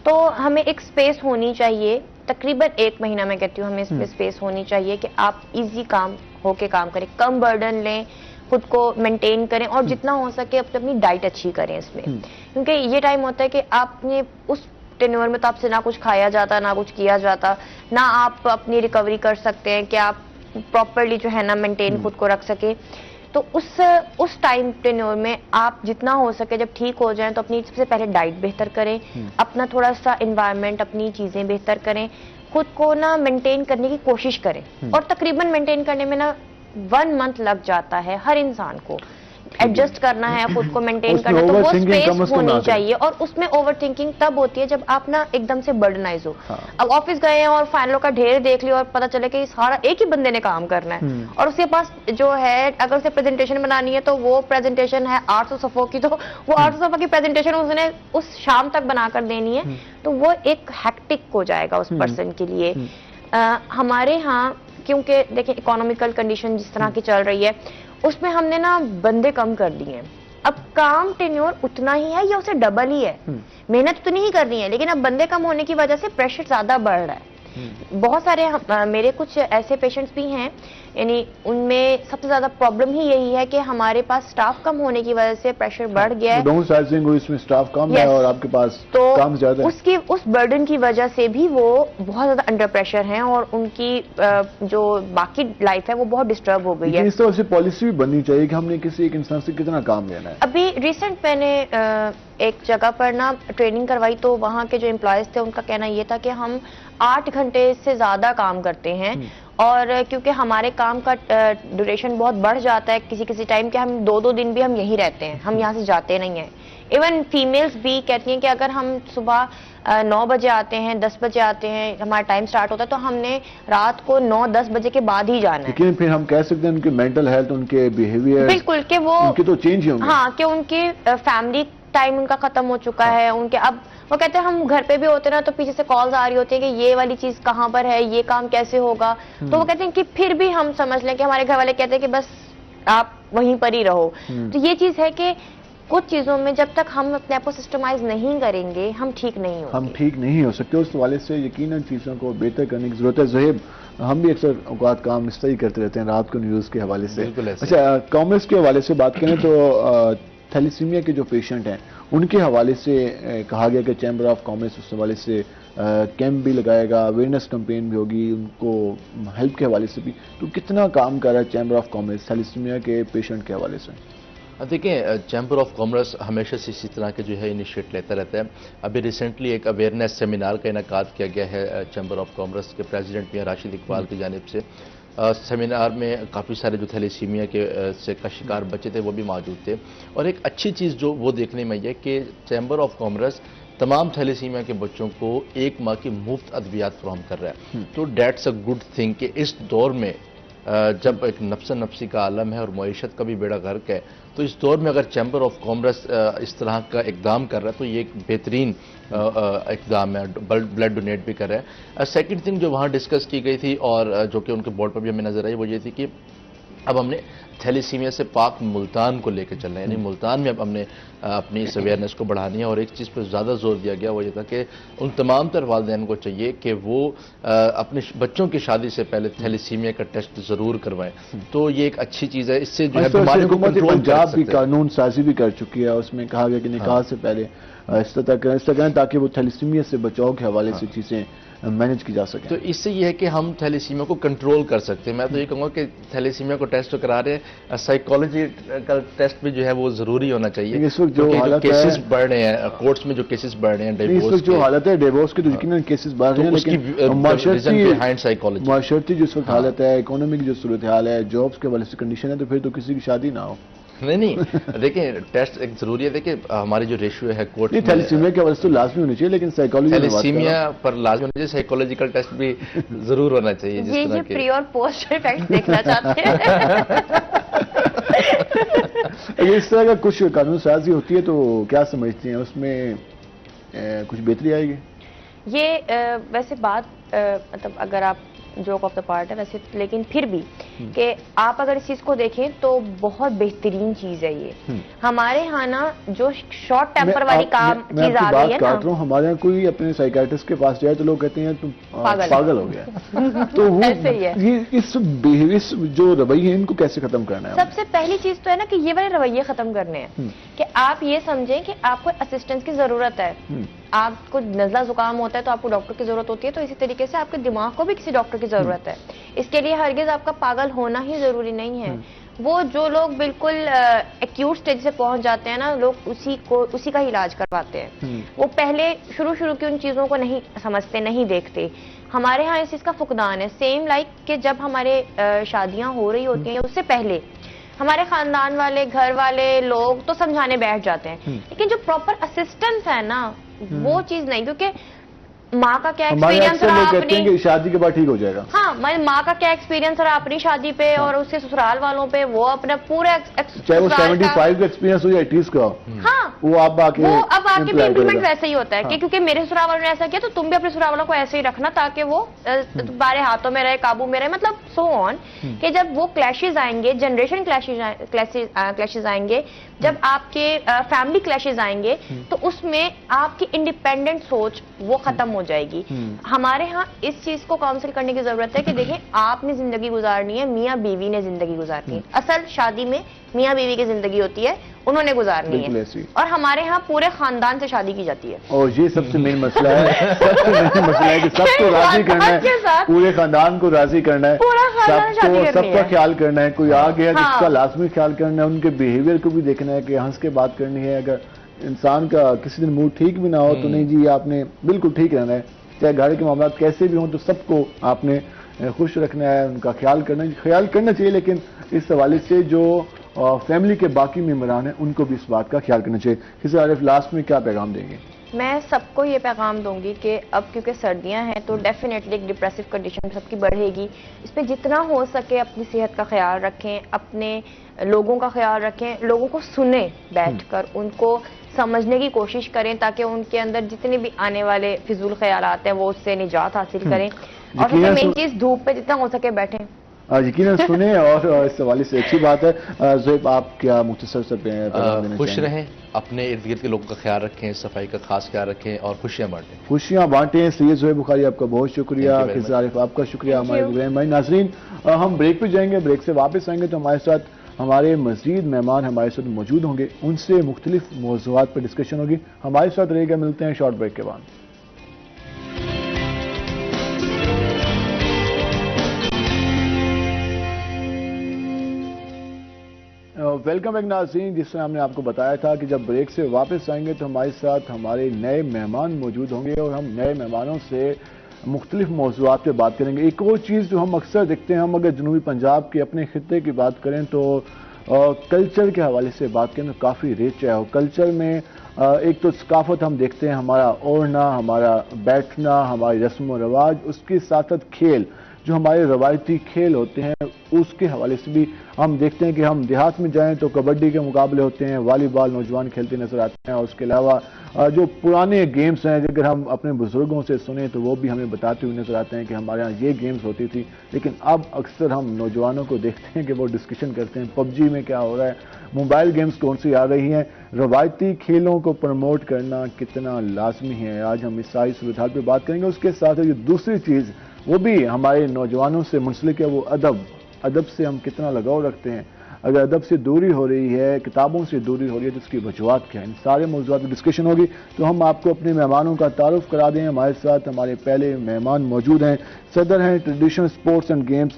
تو ہمیں ایک سپیس ہونی چاہیے, تقریباً 1 مہینہ میں کہتی ہوں ہمیں اس میں سپیس ہونی چاہیے کہ آپ ایزی کام ہو کے کام کریں, کم برڈن لیں, خود کو مینٹین کریں, اور جتنا ہو سکے اپنی ڈائٹ اچھی کریں اس میں, کیونکہ یہ ٹائم ہوتا ہے کہ آپ نے اس ٹینور میں تو آپ سے نہ کچھ کھایا جاتا, نہ کچھ کیا جاتا, نہ آپ اپنی ریکوری کر سکتے ہیں کہ آپ پراپرلی جو ہے نا مینٹین خود کو رکھ سکیں. تو اس ٹائم ٹینور میں آپ جتنا ہو سکے جب ٹھیک ہو جائیں تو اپنی سب سے پہلے ڈائٹ بہتر کریں, اپنا تھوڑا سا انوائرمنٹ, اپنی چیزیں بہتر کریں, خود کو نا مینٹین کرنے کی کوشش کریں, اور تقریباً مینٹین کرنے میں نا 1 منتھ لگ جاتا ہے ہر انسان کو, ایڈجسٹ کرنا ہے خود کو مینٹین کرنا, تو وہ سپیس ہونی چاہیے. اور اس میں اوور تھنکنگ تب ہوتی ہے جب آپ نا ایک دم سے برڈنائز ہو. اب آفس گئے ہیں اور فائلوں کا ڈھیر دیکھ لیا اور پتا چلے کہ سارا ایک ہی بندے نے کام کرنا ہے, اور اس کے پاس جو ہے اگر اسے پریزنٹیشن بنانی ہے تو وہ پریزنٹیشن ہے 800 صفحوں کی, تو وہ 800 صفحوں کی پریزنٹیشن اس نے اس شام تک بنا کر دینی ہے, تو وہ ایک ہیکٹک ہو جائے گا اس پرسن کے لیے. ہمارے ہاں کیونکہ دیکھیں اکانومیکل کنڈیشن جس طرح کی چل رہی ہے, اس میں ہم نے نا بندے کم کر دیے ہیں. اب کام ٹینیور اتنا ہی ہے یا اسے ڈبل ہی ہے, محنت اتنی ہی کرنی ہے, لیکن اب بندے کم ہونے کی وجہ سے پریشر زیادہ بڑھ رہا ہے. بہت سارے میرے کچھ ایسے پیشنٹس بھی ہیں, یعنی ان میں سب سے زیادہ پرابلم ہی یہی ہے کہ ہمارے پاس سٹاف کم ہونے کی وجہ سے پریشر بڑھ گیا ہے. ڈاؤن سائزنگ ہوئی, اس میں سٹاف کم ہے اور آپ کے پاس کام زیادہ ہے, اس برڈن کی وجہ سے بھی وہ بہت زیادہ انڈر پریشر ہیں, اور ان کی جو باقی لائف ہے وہ بہت ڈسٹرب ہو گئی ہے. اس طرح سے پالیسی بھی بننی چاہیے کہ ہم نے کسی ایک انسان سے کتنا کام لینا ہے. ابھی ریسنٹ میں نے ایک جگہ پر نا ٹریننگ کروائی, تو وہاں کے جو امپلائز تھے ان کا کہنا یہ تھا کہ ہم 8 گھنٹے سے زیادہ کام کرتے ہیں, اور کیونکہ ہمارے کام کا ڈیوریشن بہت بڑھ جاتا ہے کسی ٹائم کہ ہم 2 دن بھی ہم یہیں رہتے ہیں, ہم یہاں سے جاتے نہیں ہیں. ایون فیمیلز بھی کہتی ہیں کہ اگر ہم صبح 9 بجے آتے ہیں, 10 بجے آتے ہیں, ہمارا ٹائم سٹارٹ ہوتا ہے, تو ہم نے رات کو 9-10 بجے کے بعد ہی جانا ہے. لیکن پھر ہم کہہ سکتے ہیں ان کی مینٹل ہیلتھ, ان کے بیہیویئر, بالکل, کہ وہ ان کے تو چینج ہی ہوں گے. ہاں, کہ ان کی فیملی ٹائم ان کا ختم ہو چکا ہے, ان کے اب وہ کہتے ہیں ہم گھر پہ بھی ہوتے ہیں نا تو پیچھے سے کالز آ رہی ہوتی ہیں کہ یہ والی چیز کہاں پر ہے, یہ کام کیسے ہوگا, تو وہ کہتے ہیں کہ پھر بھی ہم سمجھ لیں کہ ہمارے گھر والے کہتے ہیں کہ بس آپ وہیں پر ہی رہو. تو یہ چیز ہے کہ کچھ چیزوں میں جب تک ہم اپنے آپ کو سسٹمائز نہیں کریں گے ہم ٹھیک نہیں ہوں گے, ہم ٹھیک نہیں ہو سکتے. اس حوالے سے یقیناً چیزوں کو بہتر کرنے کی ضرورت ہے. زہیب, ہم بھی اکثر اوقات کام اس طرح ہی کرتے رہتے ہیں رات کو نیوز کے حوالے سے. اچھا, کامرس کے حوالے سے بات کریں تو تھیلیسیمیا کے جو پیشنٹ ہیں ان کے حوالے سے کہا گیا کہ چیمبر آف کامرس اس حوالے سے کیمپ بھی لگائے گا, اویئرنیس کمپین بھی ہوگی, ان کو ہیلپ کے حوالے سے بھی. تو کتنا کام کر رہا ہے چیمبر آف کامرس تھیلیسیمیا کے پیشنٹ کے حوالے سے؟ دیکھیں, چیمبر آف کامرس ہمیشہ سے اسی طرح کے جو ہے انیشیٹ لیتا رہتا ہے. ابھی ریسنٹلی ایک اویئرنیس سیمینار کا انعقاد کیا گیا ہے چیمبر آف کامرس کے پریزیڈنٹ میاں راشد اقبال کی جانب سے. سیمینار میں کافی سارے جو تھیلیسیمیا کے کا شکار بچے تھے وہ بھی موجود تھے, اور ایک اچھی چیز جو وہ دیکھنے میں یہ کہ چیمبر آف کامرس تمام تھیلیسیمیا کے بچوں کو 1 ماہ کی مفت ادویات فراہم کر رہا ہے. تو دیٹس اے گڈ تھنگ کہ اس دور میں جب ایک نفس نفسی کا عالم ہے اور معیشت کا بھی بیڑا غرق ہے, تو اس دور میں اگر چیمبر آف کامرس اس طرح کا اقدام کر رہا ہے تو یہ ایک بہترین اقدام ہے. بلڈ ڈونیٹ بھی کر رہا ہے. سیکنڈ تھنگ جو وہاں ڈسکس کی گئی تھی اور جو کہ ان کے بورڈ پر بھی ہمیں نظر آئی وہ یہ تھی کہ اب ہم نے تھیلیسیمیا سے پاک ملتان کو لے کے چلنا ہے, یعنی ملتان میں اب ہم نے اپنی اس اویئرنیس کو بڑھانی ہے. اور ایک چیز پہ زیادہ زور دیا گیا وہ یہ تھا کہ ان تمام تر والدین کو چاہیے کہ وہ اپنے بچوں کی شادی سے پہلے تھیلیسیمیا کا ٹیسٹ ضرور کروائیں. تو یہ ایک اچھی چیز ہے, اس سے جو ہے بیماریوں کو کنٹرول کر پنجاب سکتے بھی ہیں. قانون سازی بھی کر چکی ہے, اس میں کہا گیا کہ نکاح سے پہلے اس طرح تاکہ وہ تھیلیسیمیا سے بچاؤ کے حوالے سے چیزیں مینج کی جا سکیں. تو اس سے یہ ہے کہ ہم تھیلیسیمیا کو کنٹرول کر سکتے ہیں. میں تو یہ کہوں گا کہ تھیلیسیمیا کو ٹیسٹ کرا رہے ہیں, سائیکالوجی کا ٹیسٹ بھی جو ہے وہ ضروری ہونا چاہیے. اس وقت جو حالت کیسز بڑھ رہے ہیں کورٹس میں, جو کیسز بڑھ رہے ہیں ڈیورس جو حالت ہے ڈیورس کی, تو یقیناً کیسز بڑھ رہے ہیں, لیکن معاشرتی جو اس وقت حالت ہے, اکانومی کی جو صورتحال ہے, جابس کے حوالے سے کنڈیشن ہے, تو پھر تو کسی کی شادی نہ ہو. نہیں دیکھیں ٹیسٹ ایک ضروری ہے. دیکھیں ہماری جو ریشیو ہے کورٹ یہ تھیلیسیمیا کے حوالے سے تو لازمی ہونی چاہیے, لیکن سائیکالوجی تھیلیسیمیا پر لازمی ہونا چاہیے, سائیکولوجیکل ٹیسٹ بھی ضرور ہونا چاہیے. جس طرح یہ کے پری اور پوسٹ افیکٹ دیکھنا چاہتے ہیں. اگر اس طرح کا کچھ قانون سازی ہوتی ہے تو کیا سمجھتے ہیں اس میں کچھ بہتری آئے گی؟ یہ ویسے بات مطلب اگر آپ جوک آف دا پارٹ ہے ویسے, لیکن پھر بھی کہ آپ اگر اس چیز کو دیکھیں تو بہت بہترین چیز ہے یہ. ہمارے ہاں نا جو شارٹ ٹیمپر والی کام چیز آ گئی ہے نا, ہمارے یہاں کوئی اپنے سائیکیٹرسٹ کے پاس جائے تو لوگ کہتے ہیں تم پاگل ہو گیا. تو اس جو رویے ہیں ان کو کیسے ختم کرنا ہے؟ سب سے پہلی چیز تو ہے نا کہ یہ والے رویے ختم کرنے ہیں کہ آپ یہ سمجھیں کہ آپ کو اسسٹنس کی ضرورت ہے. آپ کو نزلہ زکام ہوتا ہے تو آپ کو ڈاکٹر کی ضرورت ہوتی ہے, تو اسی طریقے سے آپ کے دماغ کو بھی کسی ڈاکٹر کی ضرورت ہے. اس کے لیے ہرگز آپ کا پاگل ہونا ہی ضروری نہیں ہے. وہ جو لوگ بالکل ایکیوٹ سٹیج سے پہنچ جاتے ہیں نا, لوگ اسی کا علاج کرواتے ہیں. وہ پہلے شروع کی ان چیزوں کو نہیں سمجھتے, نہیں دیکھتے. ہمارے ہاں اس چیز کا فقدان ہے. سیم لائک کہ جب ہمارے شادیاں ہو رہی ہوتی ہیں اس سے پہلے ہمارے خاندان والے, گھر والے لوگ تو سمجھانے بیٹھ جاتے ہیں, لیکن جو پراپر اسسٹنس ہے نا وہ چیز نہیں. کیونکہ ماں کا کیا ایکسپیرینس رہا اپنی شادی کے بعد ٹھیک ہو جائے گا. ہاں, ماں کا کیا ایکسپیرینس رہا اپنی شادی پہ اور اس کے سسرال والوں پہ, وہ اپنا پورا چاہے وہ 75 کا ایکسپیرینس ہو یا 80 کا, ہاں وہ اب آ کے بھی امپلیمنٹ ویسے ہی ہوتا ہے کہ کیونکہ میرے سسرال والوں نے ایسا کیا تو تم بھی اپنے سسرال والوں کو ایسے ہی رکھنا تاکہ وہ تمہارے ہاتھوں میں رہے, قابو میں رہے. مطلب سو آن کہ جب وہ کلیشز آئیں گے, جنریشن کلیشز آئیں گے, جب آپ کے فیملی کلیشز آئیں گے تو اس میں آپ کی انڈیپینڈنٹ سوچ وہ ختم ہو جائے گی. ہمارے ہاں اس چیز کو کاؤنسل کرنے کی ضرورت ہے کہ دیکھیں آپ نے زندگی گزارنی ہے, میاں بیوی نے زندگی گزارنی ہے. اصل شادی میں میاں بیوی کی زندگی ہوتی ہے, انہوں نے گزارنی ہے, اور ہمارے ہاں پورے خاندان سے شادی کی جاتی ہے. اور یہ سب سے مین مسئلہ ہے, سب سے مین مسئلہ ہے کہ سب کو راضی کرنا ہے, پورے خاندان کو راضی کرنا ہے, سب کا خیال کرنا ہے. کوئی آ گیا جس کا لازمی خیال کرنا ہے, ان کے بیہیویئر کو بھی دیکھنا ہے کہ ہنس کے بات کرنی ہے. اگر انسان کا کسی دن موڈ ٹھیک بھی نہ ہو تو نہیں جی آپ نے بالکل ٹھیک رہنا ہے, چاہے گاڑی کے معاملات کیسے بھی ہوں تو سب کو آپ نے خوش رکھنا ہے, ان کا خیال کرنا چاہیے. لیکن اس حوالے سے جو فیملی کے باقی ممبران ہیں ان کو بھی اس بات کا خیال کرنا چاہیے. خضر عارف لاسٹ میں کیا پیغام دیں گے؟ میں سب کو یہ پیغام دوں گی کہ اب کیونکہ سردیاں ہیں تو ڈیفینیٹلی ایک ڈپریسو کنڈیشن سب کی بڑھے گی. اس میں جتنا ہو سکے اپنی صحت کا خیال رکھیں, اپنے لوگوں کا خیال رکھیں, لوگوں کو سنیں بیٹھ کر, ان کو سمجھنے کی کوشش کریں تاکہ ان کے اندر جتنے بھی آنے والے فضول خیالات ہیں وہ اس سے نجات حاصل کریں. اور سب سے مین چیز دھوپ پہ جتنا ہو سکے بیٹھیں, یقیناً سنیں. اور اس حوالے سے اچھی بات ہے. زہیب آپ کیا مختصر سے خوش رہیں, اپنے ارد گرد کے لوگوں کا خیال رکھیں, صفائی کا خاص خیال رکھیں اور خوشیاں بانٹیں. سید زہیب بخاری آپ کا بہت شکریہ. خضر عارف آپ کا شکریہ. ہمارے ناظرین ہم بریک پہ جائیں گے, بریک سے واپس آئیں گے تو ہمارے ساتھ ہمارے مزید مہمان ہمارے ساتھ موجود ہوں گے, ان سے مختلف موضوعات پر ڈسکشن ہوگی. ہمارے ساتھ رہے گا, ملتے ہیں شارٹ بریک کے بعد. ویلکم بیک ناظرین. جس طرح ہم نے آپ کو بتایا تھا کہ جب بریک سے واپس آئیں گے تو ہمارے ساتھ ہمارے نئے مہمان موجود ہوں گے اور ہم نئے مہمانوں سے مختلف موضوعات پہ بات کریں گے. ایک اور چیز جو ہم اکثر دیکھتے ہیں, ہم اگر جنوبی پنجاب کے اپنے خطے کی بات کریں تو کلچر کے حوالے سے بات کریں تو کافی ریچ ہے. کلچر میں ایک تو ثقافت ہم دیکھتے ہیں, ہمارا اوڑھنا, ہمارا بیٹھنا, ہماری رسم و رواج, اس کے ساتھ ساتھ کھیل جو ہمارے روایتی کھیل ہوتے ہیں اس کے حوالے سے بھی ہم دیکھتے ہیں کہ ہم دیہات میں جائیں تو کبڈی کے مقابلے ہوتے ہیں, والی بال نوجوان کھیلتے نظر آتے ہیں. اور اس کے علاوہ جو پرانے گیمز ہیں اگر ہم اپنے بزرگوں سے سنیں تو وہ بھی ہمیں بتاتے ہوئے نظر آتے ہیں کہ ہمارے یہاں یہ گیمز ہوتی تھی. لیکن اب اکثر ہم نوجوانوں کو دیکھتے ہیں کہ وہ ڈسکشن کرتے ہیں پب جی میں کیا ہو رہا ہے, موبائل گیمز کون سی آ رہی ہیں. روایتی کھیلوں کو پروموٹ کرنا کتنا لازمی ہے, آج ہم اس ساری صورتحال پہ بات کریں گے. اس کے ساتھ جو دوسری چیز وہ بھی ہمارے نوجوانوں سے منسلک ہے, وہ ادب سے ہم کتنا لگاؤ رکھتے ہیں. اگر ادب سے دوری ہو رہی ہے, کتابوں سے دوری ہو رہی ہے تو اس کی وجوہات کیا ہیں. ان سارے موضوعات پر ڈسکشن ہوگی. تو ہم آپ کو اپنے مہمانوں کا تعارف کرا دیں. ہمارے ساتھ ہمارے پہلے مہمان موجود ہیں, صدر ہیں traditional sports and games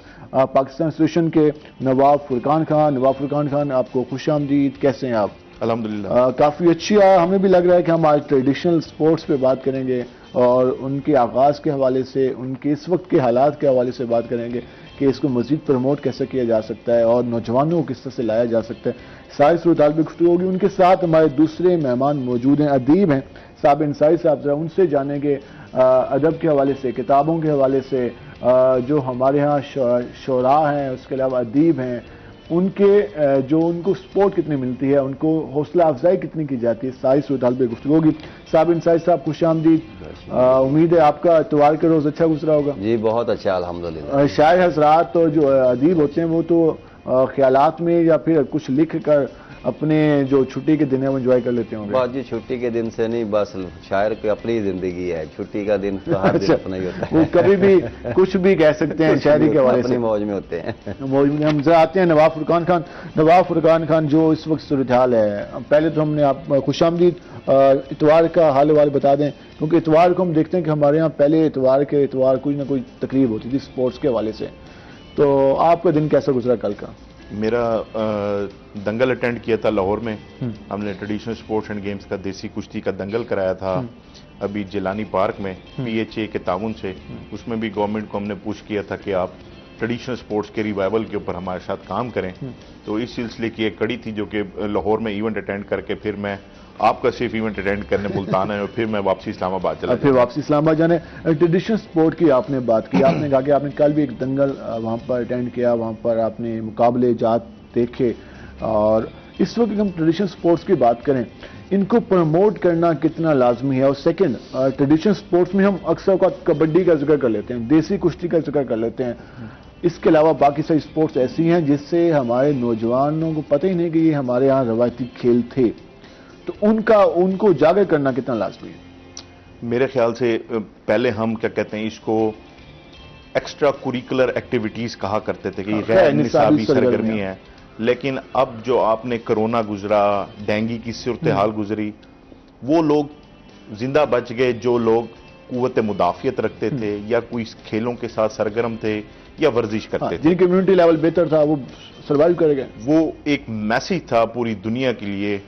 Pakistan association کے نواب فرقان خان. نواب فرقان خان آپ کو خوش آمدید. کیسے ہیں آپ؟ الحمدللہ کافی اچھی. ہمیں بھی لگ رہا ہے کہ ہم آج ٹریڈیشنل اسپورٹس پہ بات کریں گے اور ان کے آغاز کے حوالے سے, ان کے اس وقت کے حالات کے حوالے سے بات کریں گے کہ اس کو مزید پروموٹ کیسے کیا جا سکتا ہے اور نوجوانوں کو کس طرح سے لایا جا سکتا ہے، ساری صورتحال پہ گفتگو ہوگی۔ ان کے ساتھ ہمارے دوسرے مہمان موجود ہیں، ادیب ہیں صابر انصاری صاحب، ذرا ان سے جانیں گے ادب کے حوالے سے، کتابوں کے حوالے سے، جو ہمارے ہاں شعراء ہیں، اس کے علاوہ ادیب ہیں، ان کے جو ان کو سپورٹ کتنی ملتی ہے، ان کو حوصلہ افزائی کتنی کی جاتی ہے، ساری صورتحال پہ گفتگو ہوگی۔ صابر انصاری صاحب خوش آمدید، امید ہے آپ کا اتوار کا روز اچھا گزرا ہوگا۔ جی بہت اچھا الحمدللہ۔ شاعر حضرات اور جو ادیب ہوتے ہیں وہ تو خیالات میں یا پھر کچھ لکھ کر اپنے جو چھٹی کے دن ہے وہ انجوائے کر لیتے ہوں گے۔ بات جی چھٹی کے دن سے نہیں، بس شاعر کی اپنی زندگی ہے، چھٹی کا دن تو ہر دن اپنا ہی ہوتا ہے، وہ کبھی بھی کچھ بھی کہہ سکتے ہیں شاعری کے حوالے سے، اپنی موج میں ہوتے ہیں۔ موج میں ہم ذرا آتے ہیں نواب فرقان خان۔ نواب فرقان خان، جو اس وقت صورتحال ہے، پہلے تو ہم نے آپ خوش آمدید، اتوار کا حال حوال بتا دیں، کیونکہ اتوار کو ہم دیکھتے ہیں کہ ہمارے یہاں پہلے اتوار کچھ نہ کوئی تقریب ہوتی تھی سپورٹس کے حوالے سے، تو آپ کا دن کیسا گزرا کل کا؟ میرا دنگل اٹینڈ کیا تھا لاہور میں، ہم نے ٹریڈیشنل سپورٹس اینڈ گیمز کا دیسی کشتی کا دنگل کرایا تھا ابھی جیلانی پارک میں پی ایچ اے کے تعاون سے۔ اس میں بھی گورنمنٹ کو ہم نے پوچھ کیا تھا کہ آپ ٹریڈیشنل سپورٹس کے ریوائول کے اوپر ہمارے ساتھ کام کریں، تو اس سلسلے کی ایک کڑی تھی جو کہ لاہور میں ایونٹ اٹینڈ کر کے پھر میں آپ کا صرف ایونٹ اٹینڈ کرنے ملتان ہے اور پھر میں واپسی اسلام آباد چلا پھر واپسی اسلام آباد جانے۔ ٹریڈیشنل سپورٹ کی آپ نے بات کی، آپ نے کہا کہ آپ نے کل بھی ایک دنگل وہاں پر اٹینڈ کیا، وہاں پر آپ نے مقابلے جات دیکھے، اور اس وقت ہم ٹریڈیشنل سپورٹس کی بات کریں، ان کو پروموٹ کرنا کتنا لازمی ہے؟ اور سیکنڈ، ٹریڈیشنل سپورٹس میں ہم اکثر اوقات کبڈی کا ذکر کر لیتے ہیں، دیسی کشتی کا ذکر کر لیتے ہیں، اس کے علاوہ باقی ساری سپورٹس ایسی ہیں جس سے ہمارے نوجوانوں کو پتہ ہی نہیں کہ یہ ہمارے یہاں روایتی کھیل تھے، تو ان کو اجاگر کرنا کتنا لازمی ہے؟ میرے خیال سے پہلے ہم کیا کہتے ہیں اس کو ایکسٹرا کوریکولر ایکٹیویٹیز کہا کرتے تھے کہ یہ غیر نصابی سرگرمی ہے، لیکن اب جو آپ نے کرونا گزرا، ڈینگی کی صورتحال گزری، وہ لوگ زندہ بچ گئے جو لوگ قوت مدافعت رکھتے تھے یا کوئی کھیلوں کے ساتھ سرگرم تھے یا ورزش کرتے تھے، جن کی امیونٹی لیول بہتر تھا وہ سروائیو کرے گئے۔ وہ ایک میسیج تھا پوری دنیا کے لیے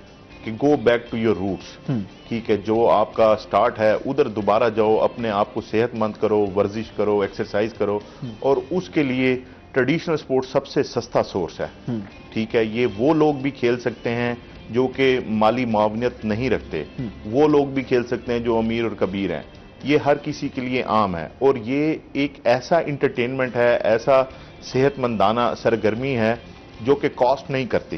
کہ go back to your roots, ٹھیک ہے، جو آپ کا سٹارٹ ہے ادھر دوبارہ جاؤ، اپنے آپ کو صحت مند کرو، ورزش کرو، ایکسرسائز کرو، اور اس کے لیے ٹریڈیشنل سپورٹ سب سے سستا سورس ہے، ٹھیک ہے۔ یہ وہ لوگ بھی کھیل سکتے ہیں جو کہ مالی معاونت نہیں رکھتے، وہ لوگ بھی کھیل سکتے ہیں جو امیر اور کبیر ہیں، یہ ہر کسی کے لیے عام ہے، اور یہ ایک ایسا انٹرٹینمنٹ ہے، ایسا صحت مندانہ سرگرمی ہے جو کہ کاسٹ نہیں کرتی۔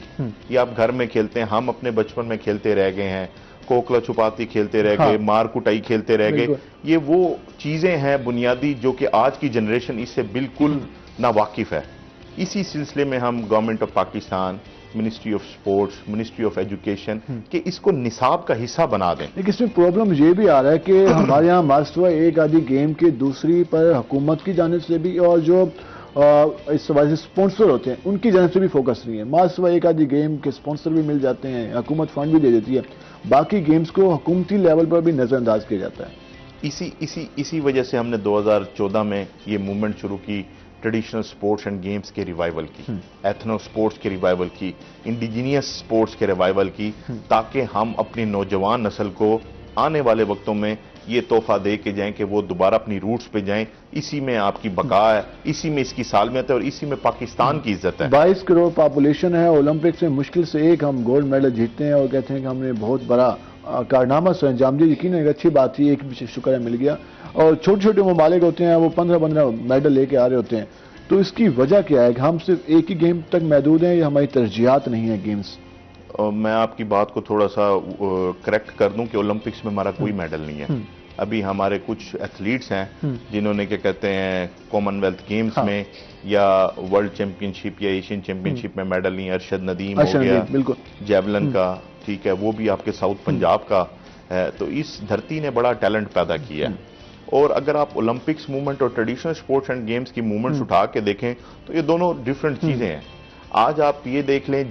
یہ آپ گھر میں کھیلتے ہیں، ہم اپنے بچپن میں کھیلتے رہ گئے ہیں، کوکلا چھپاتی کھیلتے رہ گئے، مار کٹائی کھیلتے رہ گئے، یہ وہ چیزیں ہیں بنیادی جو کہ آج کی جنریشن اس سے بالکل ناواقف ہے۔ اسی سلسلے میں ہم government of Pakistan, ministry of sports, ministry of education کہ اس کو نصاب کا حصہ بنا دیں۔ لیکن اس میں پرابلم یہ بھی آ رہا ہے کہ ہمارے یہاں ماسٹر ایک آدھی گیم کے دوسری پر حکومت کی جانب سے بھی اور جو اس وجہ سے سپونسر ہوتے ہیں ان کی جانب سے بھی فوکس نہیں ہے۔ ماسٹر ایک آدھی گیم کے سپونسر بھی مل جاتے ہیں، حکومت فنڈ بھی دے دیتی ہے، باقی گیمز کو حکومتی لیول پر بھی نظر انداز کیا جاتا ہے۔ اسی وجہ سے ہم نے 2014 میں یہ موومنٹ شروع کی، ٹریڈیشنل سپورٹس اینڈ گیمز کے ریوائول کی، ایتھنو سپورٹس کے ریوائول کی، انڈیجینئس سپورٹس کے ریوائول کی، تاکہ ہم اپنی نوجوان نسل کو آنے والے وقتوں میں یہ تحفہ دے کے جائیں کہ وہ دوبارہ اپنی روٹس پہ جائیں۔ اسی میں آپ کی بقا ہے، اسی میں اس کی سالمیت ہے، اور اسی میں پاکستان کی عزت ہے۔ 22 کروڑ پاپولیشن ہے، اولمپکس میں مشکل سے ایک ہم گولڈ میڈل جیتتے ہیں اور کہتے ہیں کہ ہم نے بہت بڑا کارنامہ سر انجام دیا۔ یقیناً ایک اچھی بات تھی، ایک بھی شکر ہے مل گیا، اور چھوٹے چھوٹے ممالک ہوتے ہیں وہ 15 میڈل لے کے آ رہے ہوتے ہیں، تو اس کی وجہ کیا ہے کہ ہم صرف ایک ہی گیم تک محدود ہیں یا ہماری ترجیحات نہیں ہیں گیمز؟ میں آپ کی بات کو تھوڑا سا کریکٹ کر دوں کہ اولمپکس میں ہمارا کوئی میڈل نہیں ہے۔ ابھی ہمارے کچھ ایتھلیٹس ہیں جنہوں نے کیا کہتے ہیں کامن ویلتھ گیمز میں یا ورلڈ چیمپئن شپ یا ایشین چیمپئن شپ میں میڈل نہیں ہے۔ ارشد ندیم ہو گیا جیولن کا، ٹھیک ہے، وہ بھی آپ کے ساؤتھ پنجاب کا ہے، تو اس دھرتی نے بڑا ٹیلنٹ پیدا کیا ہے۔ اور اگر آپ اولمپکس موومنٹ اور ٹریڈیشنل سپورٹس اینڈ گیمز کی موومنٹس اٹھا کے دیکھیں تو یہ دونوں ڈیفرنٹ چیزیں ہیں۔ آج آپ یہ دیکھ لیں،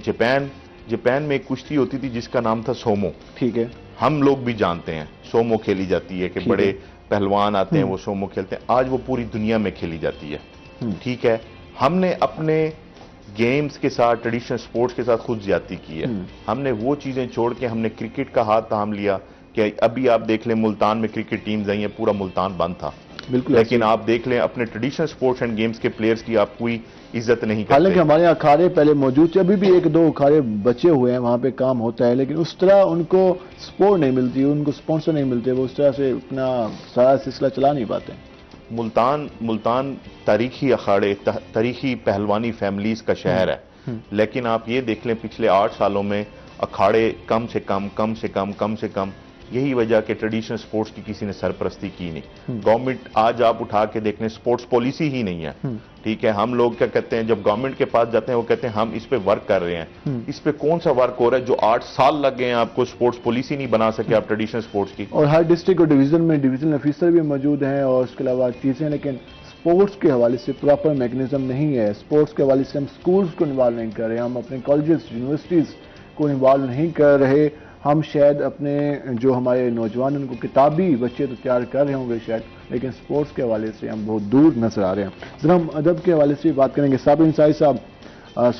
جاپان میں ایک کشتی ہوتی تھی جس کا نام تھا سومو، ٹھیک ہے، ہم لوگ بھی جانتے ہیں سومو کھیلی جاتی ہے کہ بڑے پہلوان آتے ہیں وہ سومو کھیلتے ہیں، آج وہ پوری دنیا میں کھیلی جاتی ہے، ٹھیک ہے۔ ہم نے اپنے گیمز کے ساتھ، ٹریڈیشنل سپورٹس کے ساتھ خود زیادتی کی ہے، ہم نے وہ چیزیں چھوڑ کے ہم نے کرکٹ کا ہاتھ تھام لیا کہ ابھی آپ دیکھ لیں ملتان میں کرکٹ ٹیمز آئی ہیں، پورا ملتان بند تھا، بالکل. لیکن آپ دیکھ لیں اپنے ٹریڈیشنل سپورٹس اینڈ گیمز کے پلیئرز کی آپ کوئی عزت نہیں کرتے. حالانکہ ہمارے یہاں اکھاڑے پہلے موجود تھے, ابھی بھی ایک دو اکھاڑے بچے ہوئے ہیں, وہاں پہ کام ہوتا ہے, لیکن اس طرح ان کو سپورٹ نہیں ملتی, ان کو سپانسر نہیں ملتے, وہ اس طرح سے اپنا سارا سلسلہ چلا نہیں پاتے. ملتان تاریخی اکھاڑے, تاریخی پہلوانی فیملیز کا شہر ہے, لیکن آپ یہ دیکھ لیں پچھلے 8 سالوں میں اکھاڑے کم سے کم. یہی وجہ کہ ٹریڈیشنل سپورٹس کی کسی نے سرپرستی کی نہیں. گورنمنٹ آج آپ اٹھا کے دیکھ لیں سپورٹس پالیسی ہی نہیں ہے. ٹھیک ہے, ہم لوگ کیا کہتے ہیں, جب گورنمنٹ کے پاس جاتے ہیں وہ کہتے ہیں ہم اس پہ ورک کر رہے ہیں. اس پہ کون سا ورک ہو رہا ہے جو 8 سال لگ گئے ہیں آپ کو سپورٹس پالیسی نہیں بنا سکے آپ ٹریڈیشنل سپورٹس کی. اور ہر ڈسٹرکٹ اور ڈویژن میں ڈویژنل آفیسر بھی موجود ہیں اور اس کے علاوہ چیزیں, لیکن سپورٹس کے حوالے سے پراپر میکنزم نہیں ہے. سپورٹس کے حوالے سے ہم سکولز کو انوالو نہیں کر رہے, ہم اپنے کالجز یونیورسٹیز کو انوالو نہیں کر رہے. ہم شاید اپنے جو ہمارے نوجوان ان کو کتابی بچے تو تیار کر رہے ہوں گے شاید, لیکن سپورٹس کے حوالے سے ہم بہت دور نظر آ رہے ہیں. ذرا ہم ادب کے حوالے سے بات کریں گے. صابر انصاری صاحب,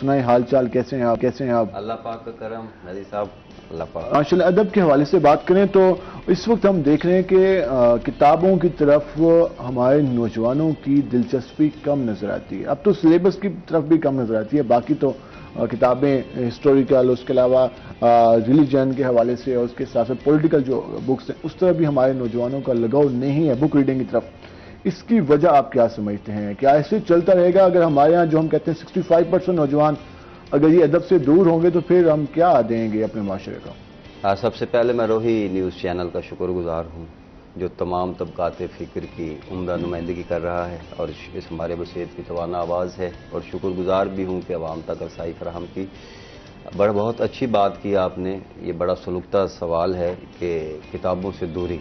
سنائیں حال چال, کیسے ہیں آپ؟ اللہ پاک کا کرم. ندی صاحب اللہ پاک. ماشاء اللہ. ادب کے حوالے سے بات کریں تو اس وقت ہم دیکھ رہے ہیں کہ کتابوں کی طرف ہمارے نوجوانوں کی دلچسپی کم نظر آتی ہے. اب تو سلیبس کی طرف بھی کم نظر آتی ہے, باقی تو کتابیں ہسٹوریکل, اس کے علاوہ ریلیجن کے حوالے سے اور اس کے ساتھ ساتھ پولیٹیکل جو بکس ہیں اس طرح بھی ہمارے نوجوانوں کا لگاؤ نہیں ہے بک ریڈنگ کی طرف. اس کی وجہ آپ کیا سمجھتے ہیں؟ کیا ایسے چلتا رہے گا؟ اگر ہمارے یہاں جو ہم کہتے ہیں 65% نوجوان اگر یہ ادب سے دور ہوں گے تو پھر ہم کیا دیں گے اپنے معاشرے کا؟ سب سے پہلے میں روہی نیوز چینل کا شکر گزار ہوں جو تمام طبقات فکر کی عمدہ نمائندگی کر رہا ہے اور اس ہمارے بصیرت کی توانا آواز ہے, اور شکر گزار بھی ہوں کہ عوام تک رسائی فراہم کی. بہت اچھی بات کی آپ نے. یہ بڑا سلوکتا سوال ہے کہ کتابوں سے دوری.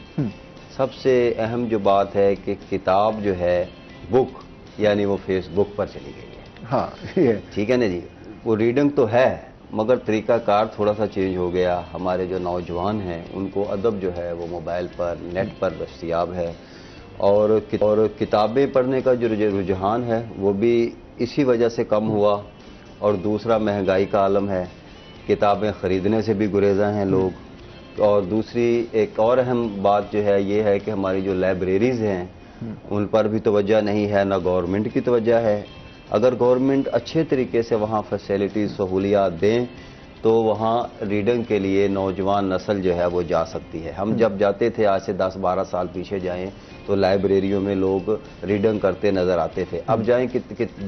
سب سے اہم جو بات ہے کہ کتاب جو ہے بک یعنی وہ فیس بک پر چلی گئی ہے. ہاں یہ ٹھیک ہے نا جی, وہ ریڈنگ تو ہے مگر طریقہ کار تھوڑا سا چینج ہو گیا. ہمارے جو نوجوان ہیں ان کو ادب جو ہے وہ موبائل پر, نیٹ پر دستیاب ہے, اور کتابیں پڑھنے کا جو رجحان ہے وہ بھی اسی وجہ سے کم ہوا. اور دوسرا مہنگائی کا عالم ہے, کتابیں خریدنے سے بھی گریزاں ہیں لوگ. اور دوسری ایک اور اہم بات جو ہے یہ ہے کہ ہماری جو لائبریریز ہیں ان پر بھی توجہ نہیں ہے, نہ گورنمنٹ کی توجہ ہے. اگر گورنمنٹ اچھے طریقے سے وہاں فیسیلٹیز سہولیات دیں تو وہاں ریڈنگ کے لیے نوجوان نسل جو ہے وہ جا سکتی ہے. ہم جب جاتے تھے آج سے 10-12 سال پیچھے جائیں تو لائبریریوں میں لوگ ریڈنگ کرتے نظر آتے تھے. اب جائیں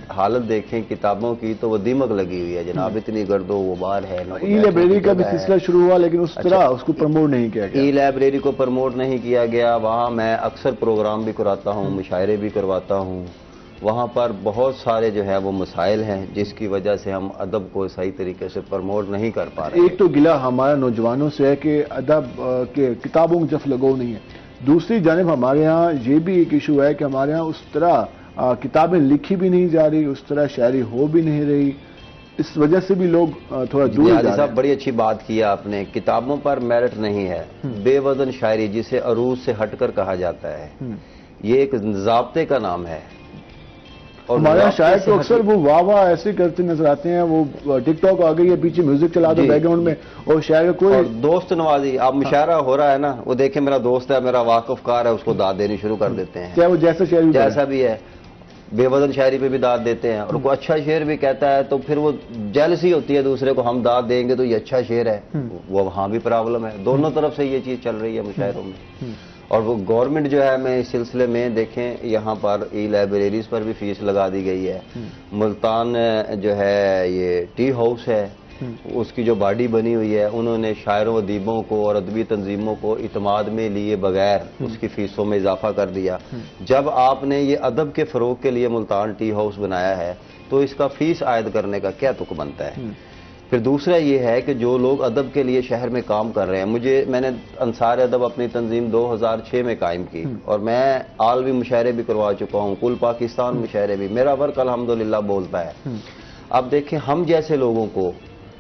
حالت دیکھیں کتابوں کی تو وہ دیمک لگی ہوئی ہے جناب, اتنی گرد و غبار ہے. ای لائبریری کا بھی سلسلہ شروع ہوا لیکن اس طرح اس کو پروموٹ نہیں کیا گیا. ای لائبریری کو پروموٹ نہیں کیا گیا. وہاں میں اکثر پروگرام بھی کراتا ہوں, مشاعرے بھی کرواتا ہوں. وہاں پر بہت سارے جو ہے وہ مسائل ہیں جس کی وجہ سے ہم ادب کو صحیح طریقے سے پروموٹ نہیں کر پا رہے. ایک تو گلہ ہمارا نوجوانوں سے ہے کہ ادب کے کتابوں کی طرف لگاؤ نہیں ہے. دوسری جانب ہمارے ہاں یہ بھی ایک ایشو ہے کہ ہمارے ہاں اس طرح کتابیں لکھی بھی نہیں جا رہی, اس طرح شاعری ہو بھی نہیں رہی. اس وجہ سے بھی لوگ تھوڑا دور جا رہے ہیں. صاحب بڑی اچھی بات کی آپ نے. کتابوں پر میرٹ نہیں ہے. بے وزن شاعری جسے عروض سے ہٹ کر کہا جاتا ہے, یہ ایک ضابطے کا نام ہے. اور ہمارے شاعر تو اکثر وہ واہ واہ ایسے کرتے نظر آتے ہیں, وہ ٹک ٹاک آ گئی ہے, پیچھے میوزک چلا دو بیک گراؤنڈ میں, اور شاعر کوئی دوست نوازی. آپ مشاعرہ ہو رہا ہے نا, وہ دیکھیں میرا دوست ہے, میرا واقف کار ہے, اس کو داد دینی شروع کر دیتے ہیں, چاہے وہ جیسا بھی ہے. بے وزن شاعری پہ بھی داد دیتے ہیں, اور کوئی اچھا شعر بھی کہتا ہے تو پھر وہ جیلسی ہوتی ہے دوسرے کو, ہم داد دیں گے تو یہ اچھا شعر ہے. وہ وہاں بھی پرابلم ہے. دونوں طرف سے یہ چیز چل رہی ہے مشاعروں میں. اور وہ گورنمنٹ جو ہے میں اس سلسلے میں دیکھیں یہاں پر ای لائبریریز پر بھی فیس لگا دی گئی ہے. ملتان جو ہے یہ ٹی ہاؤس ہے, اس کی جو باڈی بنی ہوئی ہے انہوں نے شاعروں ادیبوں کو اور ادبی تنظیموں کو اعتماد میں لیے بغیر اس کی فیسوں میں اضافہ کر دیا. جب آپ نے یہ ادب کے فروغ کے لیے ملتان ٹی ہاؤس بنایا ہے تو اس کا فیس عائد کرنے کا کیا تک بنتا ہے؟ پھر دوسرا یہ ہے کہ جو لوگ ادب کے لیے شہر میں کام کر رہے ہیں, میں نے انصار ادب اپنی تنظیم 2006 میں قائم کی, اور میں عالمی مشاعرے بھی کروا چکا ہوں, کل پاکستان مشاعرے بھی. میرا ورک الحمدللہ بولتا ہے. اب دیکھیں ہم جیسے لوگوں کو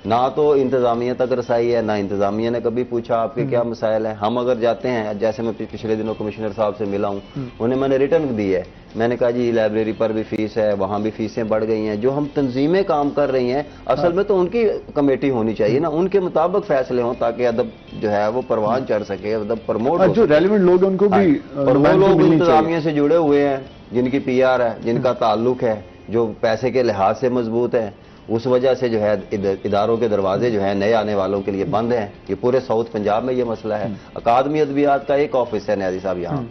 نہ تو انتظامیہ تک رسائی ہے، نہ انتظامیہ نے کبھی پوچھا آپ کے کیا مسائل ہیں. ہم اگر جاتے ہیں، جیسے میں پچھلے دنوں کمشنر صاحب سے ملا ہوں، انہیں میں نے ریٹرن دی ہے. میں نے کہا جی لائبریری پر بھی فیس ہے، وہاں بھی فیسیں بڑھ گئی ہیں. جو ہم تنظیمیں کام کر رہی ہیں اصل میں تو ان کی کمیٹی ہونی چاہیے نا، ان کے مطابق فیصلے ہوں تاکہ ادب جو ہے وہ پروان چڑھ سکے، ادب پروموٹ ہو جو سکے. ریلیونٹ لوگ ہیں ان کو بھی اور وہ لوگ انتظامیہ سے جڑے ہوئے ہیں، جن کی پی آر ہے، جن کا تعلق ہے، جو پیسے کے لحاظ سے مضبوط ہیں، اس وجہ سے جو ہے اداروں کے دروازے جو ہیں نئے آنے والوں کے لیے بند ہیں. یہ پورے ساؤتھ پنجاب میں یہ مسئلہ ہے. اکادمی ادبیات کا ایک آفس ہے نیازی صاحب یہاں،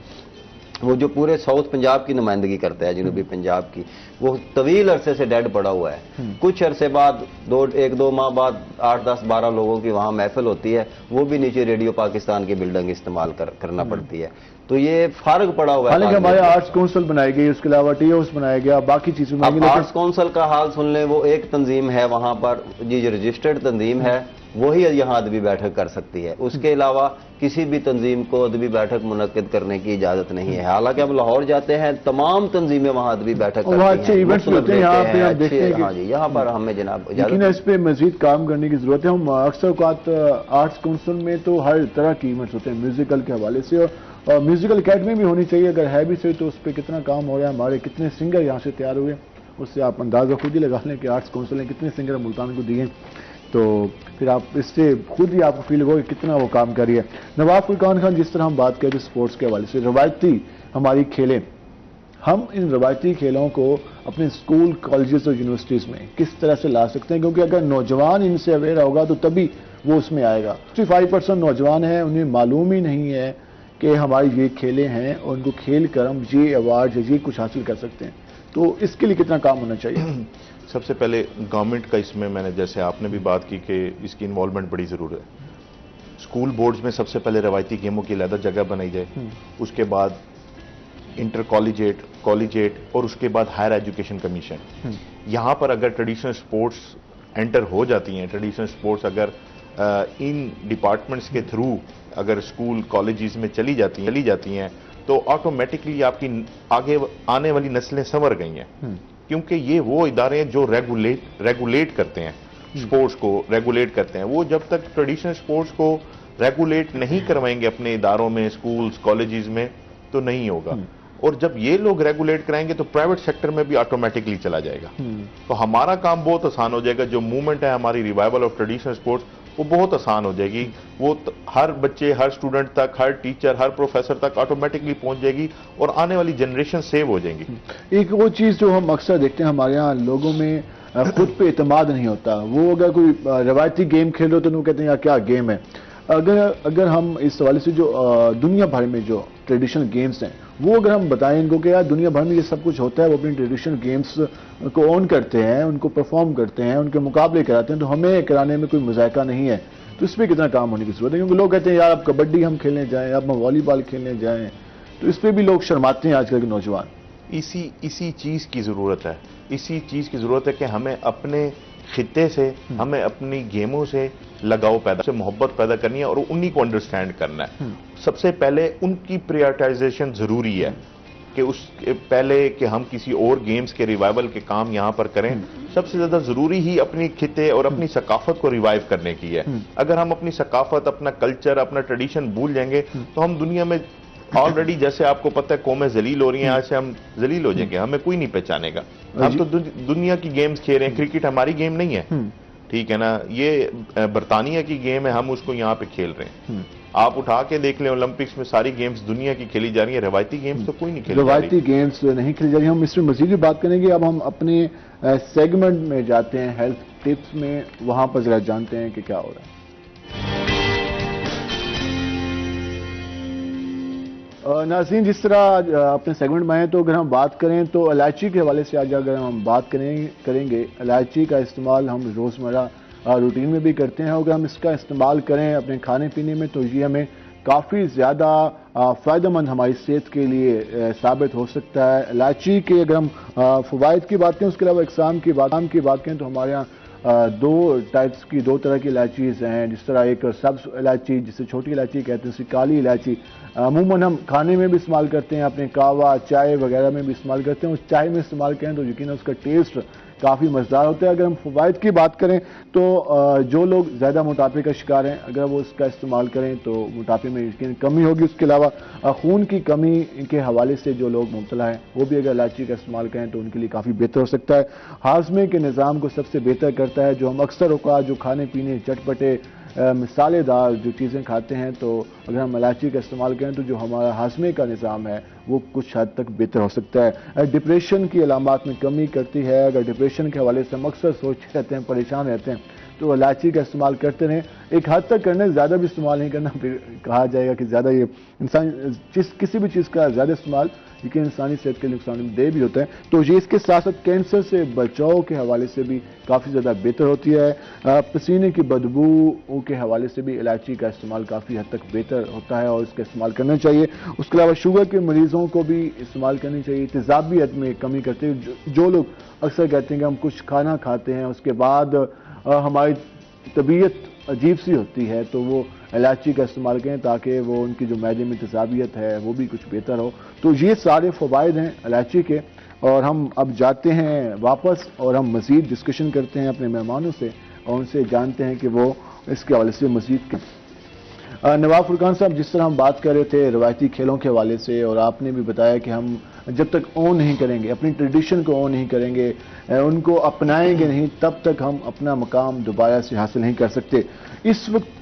وہ جو پورے ساؤتھ پنجاب کی نمائندگی کرتا ہے، جنوبی پنجاب کی، وہ طویل عرصے سے ڈیڈ پڑا ہوا ہے. کچھ عرصے بعد ایک دو ماہ بعد 8 10 12 لوگوں کی وہاں محفل ہوتی ہے، وہ بھی نیچے ریڈیو پاکستان کی بلڈنگ استعمال کرنا پڑتی ہے. تو یہ فارغ پڑا ہوا ہے. حالانکہ ہمارے آرٹس کونسل بنائی گئی، اس کے علاوہ ٹی ہاؤس بنایا گیا، باقی چیزیں بنائی گئی. آرٹس کونسل کا حال سن لیں، وہ ایک تنظیم ہے وہاں پر جی جو رجسٹرڈ تنظیم ہے، وہی یہاں ادبی بیٹھک کر سکتی ہے. اس کے علاوہ کسی بھی تنظیم کو ادبی بیٹھک منعقد کرنے کی اجازت نہیں ہے. حالانکہ ہم لاہور جاتے ہیں، تمام تنظیمیں وہاں ادبی بیٹھک کرتی ہیں، اچھے ایونٹس ہوتے ہیں یہاں پہ. ہم دیکھتے ہیں ہاں جی، یہاں پر ہمیں جناب لیکن اس پہ مزید کام کرنے کی ضرورت ہے. ہم اکثر اوقات آرٹس کونسل میں تو ہر طرح کے ایونٹس ہوتے ہیں میوزیکل کے حوالے سے، اور میوزیکل اکیڈمی بھی ہونی چاہیے. اگر ہے بھی صحیح تو اس پہ کتنا کام ہو رہا ہے، ہمارے کتنے سنگر یہاں سے تیار ہوئے، اس سے آپ اندازہ خود ہی لگا لیں کہ آرٹس کونسل نے کتنے سنگر ملتان کو دیے. تو پھر آپ اس سے خود ہی آپ کو فیل ہوگا کہ کتنا وہ کام کر رہی ہے. نواب فرقان خان، جس طرح ہم بات کرتے ہیں اسپورٹس کے حوالے سے، روایتی ہماری کھیلیں، ہم ان روایتی کھیلوں کو اپنے اسکول، کالجز اور یونیورسٹیز میں کس طرح سے لا سکتے ہیں؟ کیونکہ اگر نوجوان ان سے اویئر ہوگا تو تبھی وہ اس میں آئے گا. 65% نوجوان ہیں، انہیں معلوم ہی نہیں ہے کہ ہماری یہ کھیلیں ہیں اور ان کو کھیل کر ہم یہ ایوارڈ یا یہ کچھ حاصل کر سکتے ہیں. تو اس کے لیے کتنا کام ہونا چاہیے؟ سب سے پہلے گورنمنٹ کا اس میں نے جیسے آپ نے بھی بات کی کہ اس کی انوالومنٹ بڑی ضرورت ہے. اسکول بورڈز میں سب سے پہلے روایتی گیموں کی علیحدہ جگہ بنائی جائے، اس کے بعد انٹر کالجیٹ اور اس کے بعد ہائر ایجوکیشن کمیشن. یہاں پر اگر ٹریڈیشنل سپورٹس انٹر ہو جاتی ہیں، ٹریڈیشنل سپورٹس اگر ان ڈپارٹمنٹس کے تھرو اگر اسکول کالجز میں چلی جاتی ہیں تو آٹومیٹکلی آپ کی آگے آنے والی نسلیں سنور گئی ہیں. کیونکہ یہ وہ ادارے ہیں جو ریگولیٹ کرتے ہیں سپورٹس کو، ریگولیٹ کرتے ہیں. وہ جب تک ٹریڈیشنل سپورٹس کو ریگولیٹ نہیں کروائیں گے اپنے اداروں میں، اسکولز، کالجز میں، تو نہیں ہوگا. اور جب یہ لوگ ریگولیٹ کرائیں گے تو پرائیویٹ سیکٹر میں بھی آٹومیٹکلی چلا جائے گا. تو ہمارا کام بہت آسان ہو جائے گا. جو موومنٹ ہے ہماری ریوائول آف ٹریڈیشنل سپورٹس، وہ بہت آسان ہو جائے گی. وہ ہر بچے، ہر اسٹوڈنٹ تک، ہر ٹیچر، ہر پروفیسر تک آٹومیٹکلی پہنچ جائے گی اور آنے والی جنریشن سیو ہو جائیں گی. ایک وہ چیز جو ہم اکثر دیکھتے ہیں ہمارے ہاں لوگوں میں خود پہ اعتماد نہیں ہوتا. وہ اگر کوئی روایتی گیم کھیل رہے تو وہ کہتے ہیں یار کیا گیم ہے. اگر ہم اس حوالے سے جو دنیا بھر میں جو ٹریڈیشنل گیمز ہیں وہ اگر ہم بتائیں ان کو کہ یار دنیا بھر میں یہ سب کچھ ہوتا ہے، وہ اپنی ٹریڈیشنل گیمز کو اون کرتے ہیں، ان کو پرفارم کرتے ہیں، ان کے مقابلے کراتے ہیں، تو ہمیں کرانے میں کوئی مذائقہ نہیں ہے. تو اس پہ کتنا کام ہونے کی ضرورت ہے؟ کیونکہ لوگ کہتے ہیں یار اب کبڈی ہم کھیلنے جائیں، اب ہم والی بال کھیلنے جائیں، تو اس پہ بھی لوگ شرماتے ہیں آج کل کے نوجوان. اسی چیز کی ضرورت ہے. اسی چیز کی ضرورت ہے کہ ہمیں اپنے خطے سے، ہمیں اپنی گیموں سے لگاؤ پیدا، سے محبت پیدا کرنی ہے اور انہی کو انڈرسٹینڈ کرنا ہے. سب سے پہلے ان کی پریارٹائزیشن ضروری ہے کہ اس پہلے کہ ہم کسی اور گیمز کے ریوائول کے کام یہاں پر کریں. سب سے زیادہ ضروری ہی اپنی خطے اور اپنی ثقافت کو ریوائیو کرنے کی ہے. اگر ہم اپنی ثقافت، اپنا کلچر، اپنا ٹریڈیشن بھول جائیں گے تو ہم دنیا میں آلریڈی، جیسے آپ کو پتہ ہے قومیں ذلیل ہو رہی ہیں، آج سے ہم ذلیل ہو جائیں گے، ہمیں کوئی نہیں پہچانے گا. ہم تو دنیا کی گیمز کھیل رہے ہیں. کرکٹ ہماری گیم نہیں ہے، ٹھیک ہے نا، یہ برطانیہ کی گیم ہے، ہم اس کو یہاں پہ کھیل رہے ہیں. آپ اٹھا کے دیکھ لیں اولمپکس میں ساری گیمز دنیا کی کھیلی جا رہی ہیں، روایتی گیمز تو کوئی نہیں کھیلی جا رہی. روایتی گیمز نہیں کھیلی جا رہی. ہم اس میں مزید بھی بات کریں گے. اب ہم اپنے سیگمنٹ میں جاتے ہیں، ہیلتھ ٹپس میں، وہاں پر ذرا جانتے ہیں کہ کیا ہو رہا ہے. ناظرین، جس طرح اپنے سیگمنٹ میں آئے تو اگر ہم بات کریں تو الائچی کے حوالے سے آج اگر ہم بات کریں گے، الائچی کا استعمال ہم روزمرہ روٹین میں بھی کرتے ہیں. اگر ہم اس کا استعمال کریں اپنے کھانے پینے میں تو یہ ہمیں کافی زیادہ فائدہ مند ہماری صحت کے لیے ثابت ہو سکتا ہے. الائچی کے اگر ہم فوائد کی بات کریں، اس کے علاوہ اقسام کی بات کریں تو ہمارے یہاں دو طرح کی الائچیز ہیں. جس طرح ایک سبز الائچی جسے چھوٹی الائچی کہتے ہیں، اسی کالی الائچی عموماً ہم کھانے میں بھی استعمال کرتے ہیں، اپنے قہوہ، چائے وغیرہ میں بھی استعمال کرتے ہیں. اس چائے میں استعمال کریں تو یقیناً اس کا ٹیسٹ کافی مزیدار ہوتا ہے. اگر ہم فوائد کی بات کریں تو جو لوگ زیادہ موٹاپے کا شکار ہیں اگر وہ اس کا استعمال کریں تو موٹاپے میں یقیناً کمی ہوگی. اس کے علاوہ خون کی کمی کے حوالے سے جو لوگ مبتلا ہیں وہ بھی اگر الائچی کا استعمال کریں تو ان کے لیے کافی بہتر ہو سکتا ہے. ہاضمے کے نظام کو سب سے بہتر کرتا ہے. جو ہم اکثر اوقات جو کھانے پینے چٹپٹے مسالے دار جو چیزیں کھاتے ہیں تو اگر ہم الائچی کا استعمال کریں تو جو ہمارا ہاضمے کا نظام ہے وہ کچھ حد تک بہتر ہو سکتا ہے. ڈپریشن کی علامات میں کمی کرتی ہے. اگر ڈپریشن کے حوالے سے ہم اکثر سوچتے رہتے ہیں پریشان رہتے ہیں تو الائچی کا استعمال کرتے رہیں. ایک حد تک کرنے زیادہ بھی استعمال نہیں کرنا, پھر کہا جائے گا کہ زیادہ یہ انسان کسی بھی چیز کا زیادہ استعمال لیکن انسانی صحت کے لیے نقصان دہ بھی ہوتا ہے. تو یہ اس کے ساتھ ساتھ کینسر سے بچاؤ کے حوالے سے بھی کافی زیادہ بہتر ہوتی ہے. پسینے کی بدبو کے حوالے سے بھی الائچی کا استعمال کافی حد تک بہتر ہوتا ہے اور اس کا استعمال کرنا چاہیے. اس کے علاوہ شوگر کے مریضوں کو بھی استعمال کرنی چاہیے. تیزابیت میں کمی کرتے ہیں. جو لوگ اکثر کہتے ہیں کہ ہم کچھ کھانا کھاتے ہیں اس کے بعد ہماری طبیعت عجیب سی ہوتی ہے تو وہ الائچی کا استعمال کریں تاکہ وہ ان کی جو معدے میں تیزابیت ہے وہ بھی کچھ بہتر ہو. تو یہ سارے فوائد ہیں الائچی کے. اور ہم اب جاتے ہیں واپس اور ہم مزید ڈسکشن کرتے ہیں اپنے مہمانوں سے اور ان سے جانتے ہیں کہ وہ اس کے حوالے سے مزید نواب فرقان صاحب, جس طرح ہم بات کر رہے تھے روایتی کھیلوں کے حوالے سے اور آپ نے بھی بتایا کہ ہم جب تک اون نہیں کریں گے اپنی ٹریڈیشن کو اون نہیں کریں گے ان کو اپنائیں گے نہیں تب تک ہم اپنا مقام دوبارہ سے حاصل نہیں کر سکتے. اس وقت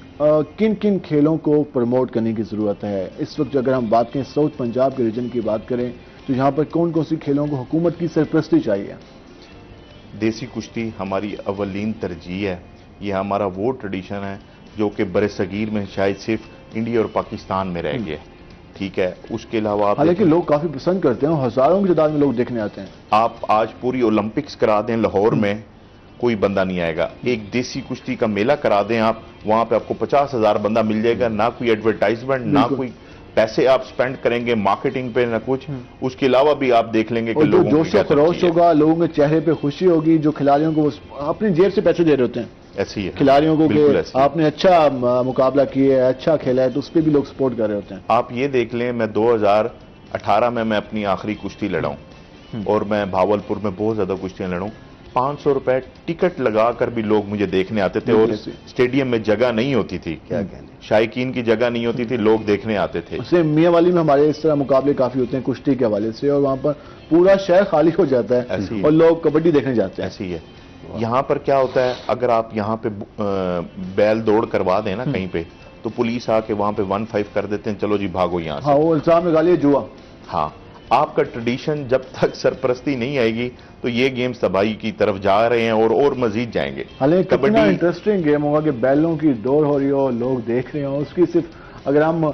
کن کن کھیلوں کو پروموٹ کرنے کی ضرورت ہے؟ اس وقت اگر ہم بات کریں ساؤتھ پنجاب کے ریجن کی بات کریں تو یہاں پر کون کون سی کھیلوں کو حکومت کی سرپرستی چاہیے؟ دیسی کشتی ہماری اولین ترجیح ہے. یہ ہمارا وہ ٹریڈیشن ہے جو کہ بر صغیر میں شاید صرف انڈیا اور پاکستان میں رہ گیا. ٹھیک ہے, اس کے علاوہ حالانکہ لوگ کافی پسند کرتے ہیں, ہزاروں کی تعداد میں لوگ دیکھنے آتے ہیں. آپ آج پوری اولمپکس کرا دیں لاہور میں کوئی بندہ نہیں آئے گا. ایک دیسی کشتی کا میلہ کرا دیں آپ, وہاں پہ آپ کو 50,000 بندہ مل جائے گا. نہ کوئی ایڈورٹائزمنٹ, نہ کوئی پیسے آپ سپینڈ کریں گے مارکیٹنگ پہ, نہ کچھ. اس کے علاوہ بھی آپ دیکھ لیں گے کہ لوگوں جوش و خروش ہوگا, لوگوں کے چہرے پہ خوشی ہوگی. جو کھلاڑیوں کو اپنی جیب سے پیسے دے رہے ہوتے ہیں ایسی ہے کھلاڑیوں کو کہ آپ نے اچھا مقابلہ کیا ہے, اچھا کھیلا ہے, تو اس پہ بھی لوگ سپورٹ کر رہے ہوتے ہیں. آپ یہ دیکھ لیں, میں 2018 میں اپنی آخری کشتی لڑا ہوں اور میں بھاولپور میں بہت زیادہ کشتیاں لڑوں. 500 روپے ٹکٹ لگا کر بھی لوگ مجھے دیکھنے آتے تھے اور اسٹیڈیم میں جگہ نہیں ہوتی تھی, شائقین کی جگہ نہیں ہوتی تھی, لوگ دیکھنے آتے تھے. میاں والی میں ہمارے اس طرح مقابلے کافی ہوتے ہیں کشتی کے حوالے سے اور وہاں پر پورا شہر خالی ہو جاتا ہے اور لوگ کبڈی دیکھنے جاتے ہیں. ایسی ہے. یہاں پر کیا ہوتا ہے, اگر آپ یہاں پہ بیل دوڑ کروا دیں نا کہیں پہ تو پولیس آ کے وہاں پہ 1-5 کر دیتے ہیں, چلو جی بھاگو یہاں سے. ہاں, وہ الزام لگا لیے جوا. ہاں, آپ کا ٹریڈیشن جب تک سرپرستی نہیں آئے گی تو یہ گیمز تباہی کی طرف جا رہے ہیں اور مزید جائیں گے. حالانکہ کتنا انٹرسٹنگ گیم ہوگا کہ بیلوں کی دوڑ ہو رہی ہو, لوگ دیکھ رہے ہوں. اس کی صرف اگر ہم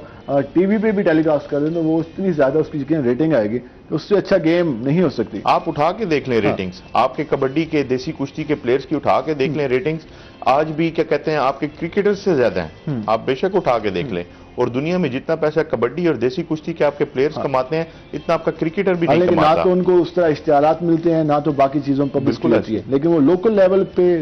ٹی وی پہ بھی ٹیلی کاسٹ کر دیں تو وہ اتنی زیادہ اس کی ریٹنگ آئے گی تو اس سے اچھا گیم نہیں ہو سکتی. آپ اٹھا کے دیکھ لیں ریٹنگز, آپ کے کبڈی کے دیسی کشتی کے پلیئرز کی اٹھا کے دیکھ لیں ریٹنگز, آج بھی کیا کہتے ہیں آپ کے کرکٹرز سے زیادہ ہیں. آپ بے شک اٹھا کے دیکھ لیں, اور دنیا میں جتنا پیسہ کبڈی اور دیسی کشتی کے آپ کے پلیئرز کماتے ہیں اتنا آپ کا کرکٹر بھی نہیں کماتا. نہ تو ان کو اس طرح اشتہارات ملتے ہیں, نہ تو باقی چیزوں پر بالکل آتی ہے, لیکن وہ لوکل لیول پہ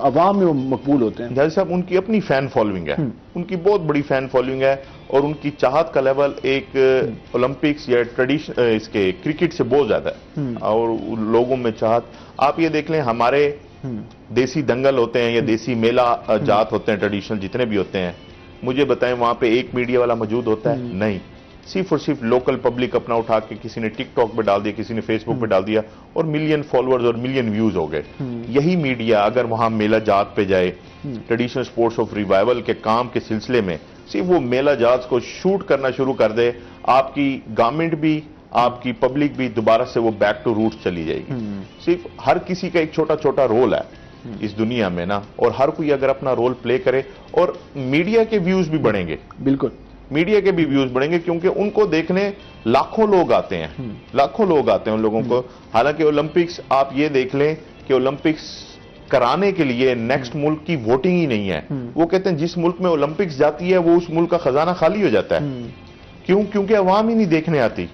عوام میں مقبول ہوتے ہیں. جیسے صاحب ان کی اپنی فین فالوئنگ ہے, ان کی بہت بڑی فین فالوئنگ ہے اور ان کی چاہت کا لیول ایک اولمپکس یا ٹریڈیشن اس کے کرکٹ سے بہت زیادہ ہے اور لوگوں میں چاہت. آپ یہ دیکھ لیں ہمارے دیسی دنگل ہوتے ہیں یا دیسی میلہ جات ہوتے ہیں ٹریڈیشنل جتنے بھی ہوتے ہیں, مجھے بتائیں وہاں پہ ایک میڈیا والا موجود ہوتا ہے؟ نہیں. صرف اور صرف لوکل پبلک اپنا اٹھا کے کسی نے ٹک ٹاک پہ ڈال دیا, کسی نے فیس بک پہ ڈال دیا اور ملین فالوورز اور ملین ویوز ہو گئے. یہی میڈیا اگر وہاں میلہ جات پہ جائے ٹریڈیشنل سپورٹس آف ریوائول کے کام کے سلسلے میں صرف وہ میلہ جات کو شوٹ کرنا شروع کر دے, آپ کی گورنمنٹ بھی آپ کی پبلک بھی دوبارہ سے وہ بیک ٹو روٹ چلی جائے گی. صرف ہر کسی کا ایک چھوٹا چھوٹا رول ہے اس دنیا میں نا, اور ہر کوئی اگر اپنا رول پلے کرے اور میڈیا کے ویوز بھی بڑھیں گے. بالکل میڈیا کے بھی ویوز بڑھیں گے کیونکہ ان کو دیکھنے لاکھوں لوگ آتے ہیں, لاکھوں لوگ آتے ہیں ان لوگوں کو. حالانکہ اولمپکس آپ یہ دیکھ لیں کہ اولمپکس کرانے کے لیے نیکسٹ ملک کی ووٹنگ ہی نہیں ہے. وہ کہتے ہیں جس ملک میں اولمپکس جاتی ہے وہ اس ملک کا خزانہ خالی ہو جاتا ہے. کیوں؟ کیونکہ عوام ہی نہیں دیکھنے آتی.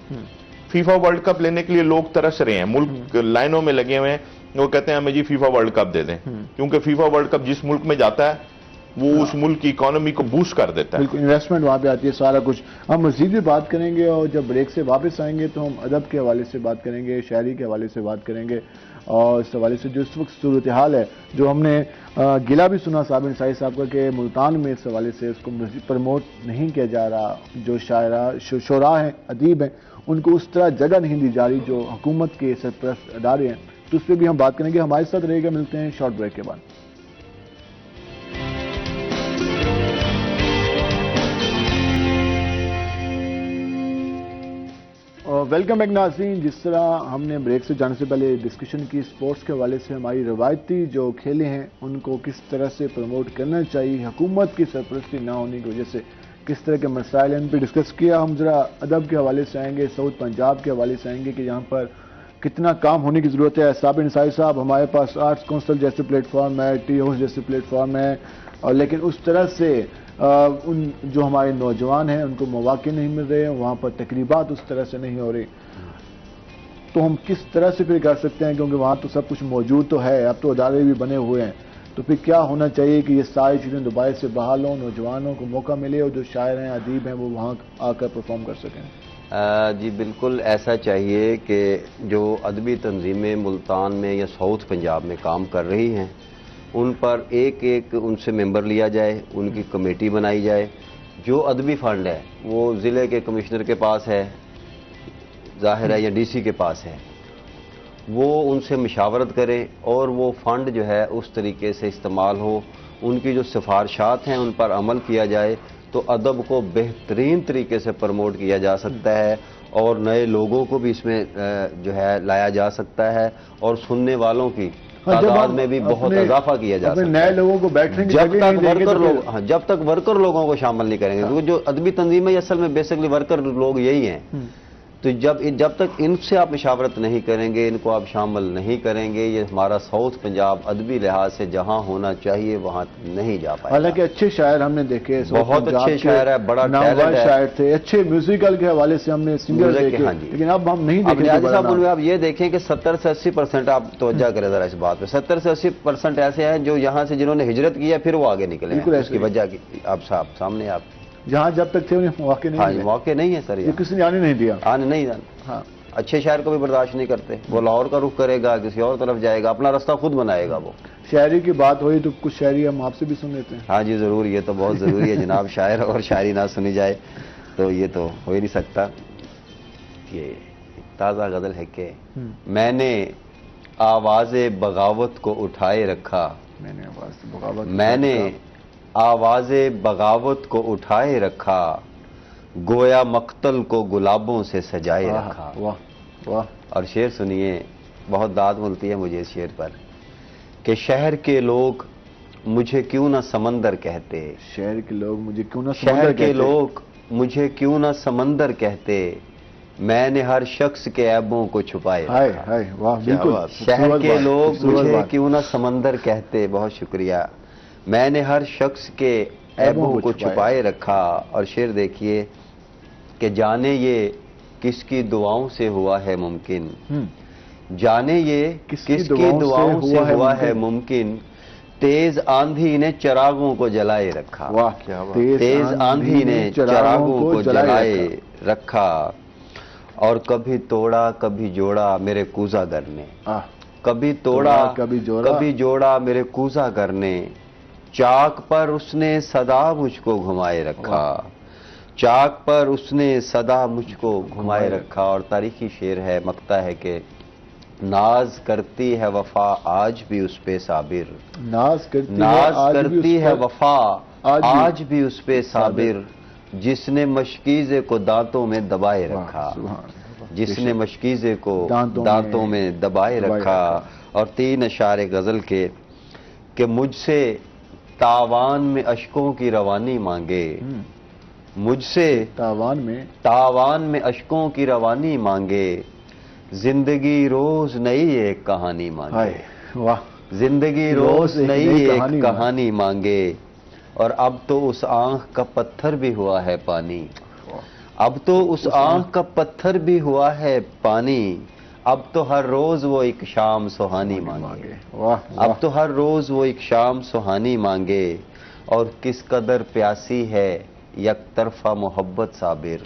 فیفا ورلڈ کپ لینے کے لیے لوگ ترس رہے ہیں, ملک لائنوں میں لگے ہوئے ہیں, وہ کہتے ہیں ہمیں جی فیفا ورلڈ کپ دے دیں, کیونکہ فیفا ورلڈ کپ جس ملک میں جاتا ہے وہ اس ملک کی اکانومی کو بوسٹ کر دیتا ہے. بالکل, انویسٹمنٹ وہاں پہ آتی ہے, سارا کچھ. ہم مزید بھی بات کریں گے اور جب بریک سے واپس آئیں گے تو ہم ادب کے حوالے سے بات کریں گے, شاعری کے حوالے سے بات کریں گے. اور اس حوالے سے جو اس وقت صورتحال ہے، جو ہم نے گلہ بھی سنا صابر نسائی صاحب کا کہ ملتان میں اس حوالے سے اس کو پروموٹ نہیں کیا جا رہا، جو شعراء ہیں، ادیب ہیں، ان کو اس طرح جگہ نہیں دی جا رہی جو حکومت کے سرپرست ادارے ہیں، تو اس پہ بھی ہم بات کریں گے. ہمارے ساتھ رہے گا، ملتے ہیں شارٹ بریک کے بعد. ویلکم بیک ناظرین. جس طرح ہم نے بریک سے جانے سے پہلے ڈسکشن کی اسپورٹس کے حوالے سے، ہماری روایتی جو کھیلیں ہیں ان کو کس طرح سے پروموٹ کرنا چاہیے، حکومت کی سرپرستی نہ ہونے کی وجہ سے کس طرح کے مسائل ہیں، ان پہ ڈسکس کیا. ہم ذرا ادب کے حوالے سے آئیں گے، ساؤتھ پنجاب کے حوالے سے آئیں گے کہ یہاں پر کتنا کام ہونے کی ضرورت ہے. صابر نسائی صاحب، ہمارے پاس آرٹس کونسل جیسے پلیٹ فارم ہے، ٹی ہاؤس جیسے پلیٹ فارم ہے، اور لیکن اس طرح سے ان جو ہمارے نوجوان ہیں ان کو مواقع نہیں مل رہے ہیں، وہاں پر تقریبات اس طرح سے نہیں ہو رہی. تو ہم کس طرح سے پھر کر سکتے ہیں، کیونکہ وہاں تو سب کچھ موجود تو ہے، اب تو ادارے بھی بنے ہوئے ہیں، تو پھر کیا ہونا چاہیے کہ یہ ساری چیزیں دوبارہ سے بحال ہوں، نوجوانوں کو موقع ملے اور جو شاعر ہیں، ادیب ہیں، وہ وہاں آ کر پرفارم کر سکیں؟ جی بالکل ایسا چاہیے کہ جو ادبی تنظیمیں ملتان میں یا ساؤتھ پنجاب میں کام کر رہی ہیں ان پر ایک ایک ان سے ممبر لیا جائے، ان کی کمیٹی بنائی جائے. جو ادبی فنڈ ہے وہ ضلع کے کمشنر کے پاس ہے ظاہر ہے یا ڈی سی کے پاس ہے، وہ ان سے مشاورت کرے اور وہ فنڈ جو ہے اس طریقے سے استعمال ہو، ان کی جو سفارشات ہیں ان پر عمل کیا جائے تو ادب کو بہترین طریقے سے پروموٹ کیا جا سکتا ہے اور نئے لوگوں کو بھی اس میں جو ہے لایا جا سکتا ہے اور سننے والوں کی تعداد میں بھی بہت اضافہ کیا جا سکتا ہے. نئے لوگوں کو بیٹھنے کی جب تک ورکر لوگوں کو شامل نہیں کریں گے، کیونکہ جو ادبی تنظیمیں اصل میں بیسکلی ورکر لوگ یہی ہیں، تو جب تک ان سے آپ مشاورت نہیں کریں گے، ان کو آپ شامل نہیں کریں گے، یہ ہمارا ساؤتھ پنجاب ادبی لحاظ سے جہاں ہونا چاہیے وہاں نہیں جا پائے. حالانکہ اچھے شاعر ہم نے دیکھے، بہت اچھے شاعر ہے، بڑا ٹیلنٹ ہے، شاعر تھے، اچھے میوزیکل کے حوالے سے ہم نے سنگر دیکھے، لیکن اب ہم نہیں دیکھیں. آپ یہ دیکھیں کہ 70 سے 80% آپ توجہ کریں ذرا اس بات پہ، 70 سے 80% ایسے ہیں جو یہاں سے جنہوں نے ہجرت کی ہے پھر وہ آگے نکلے ہیں. اس کی وجہ کی آپ سامنے آپ جہاں جب تک تھے انہیں مواقع نہیں، موقع نہیں ہے سر، یہ کسی نے آنے نہیں دیا، آنے نہیں دیا. اچھے شاعر کو بھی برداشت نہیں کرتے، وہ لاہور کا رخ کرے گا، کسی اور طرف جائے گا، اپنا راستہ خود بنائے گا. وہ شاعری کی بات ہوئی تو کچھ شاعری ہم آپ سے بھی سن لیتے ہیں. ہاں جی ضرور، یہ تو بہت ضروری ہے جناب، شاعر اور شاعری نہ سنی جائے تو یہ تو ہو ہی نہیں سکتا. یہ تازہ غزل ہے کہ میں نے آواز بغاوت کو اٹھائے رکھا، میں نے آواز بغاوت کو اٹھائے رکھا، گویا مقتل کو گلابوں سے سجائے رکھا. اور شعر سنیے، بہت داد ملتی ہے مجھے اس شعر پر کہ شہر کے لوگ مجھے کیوں نہ سمندر کہتے، شہر کے لوگ مجھے کیوں نہ شہر کے لوگ مجھے کیوں نہ سمندر کہتے، میں نے ہر شخص کے عیبوں کو چھپائے رکھا. شہر کے لوگ مجھے کیوں نہ سمندر کہتے، بہت شکریہ، میں نے ہر شخص کے عیبوں کو چھپائے رکھا. اور شعر دیکھیے کہ جانے یہ کس کی دعاؤں سے ہوا ہے ممکن، جانے یہ کس کی دعاؤں سے ہوا ہے ممکن، تیز آندھی نے چراغوں کو جلائے رکھا، تیز آندھی نے چراغوں کو جلائے رکھا. اور کبھی توڑا کبھی جوڑا میرے کوزہ گر نے، کبھی توڑا کبھی جوڑا میرے کوزہ گر نے، چاک پر اس نے صدا مجھ کو گھمائے رکھا، چاک پر اس نے صدا مجھ کو گھمائے رکھا. اور تاریخی شعر ہے، مقطع ہے کہ ناز کرتی ہے وفا آج بھی اس پہ صابر، ناز کرتی ہے وفا آج بھی اس پہ صابر، جس نے مشکیزے کو دانتوں میں دبائے رکھا، جس نے مشکیزے کو دانتوں میں دبائے رکھا. اور 3 اشعار غزل کے کہ مجھ سے تاوان میں اشکوں کی روانی مانگے، مجھ سے تاوان میں اشکوں کی روانی مانگے، زندگی روز نئی ایک کہانی مانگے، زندگی روز نئی ایک کہانی مانگے. اور اب تو اس آنکھ کا پتھر بھی ہوا ہے پانی، اب تو اس آنکھ کا پتھر بھی ہوا ہے پانی، اب تو ہر روز وہ ایک شام سہانی مانگے، اب تو ہر روز وہ ایک شام سہانی مانگے. اور کس قدر پیاسی ہے یک طرفہ محبت صابر،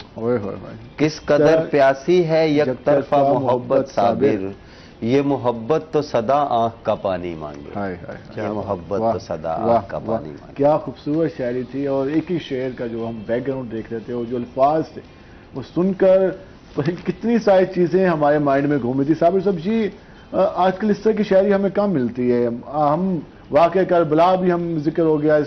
کس قدر پیاسی ہے یک طرفہ محبت صابر، یہ محبت تو صدا آنکھ کا پانی مانگے. ہائے ہائے ہائے. یہ محبت واہ، تو صدا واہ، آنکھ کا واہ. پانی مانگے. کیا خوبصورت شاعری تھی، اور ایک ہی شعر کا جو ہم بیک گراؤنڈ دیکھ رہے تھے اور جو الفاظ تھے وہ سن کر کتنی ساری چیزیں ہمارے مائنڈ میں گھومی تھی. صابر صاحب جی، آج کل اس طرح کی شاعری ہمیں کم ملتی ہے. ہم واقعہ کربلا بھی ہم ذکر ہو گیا،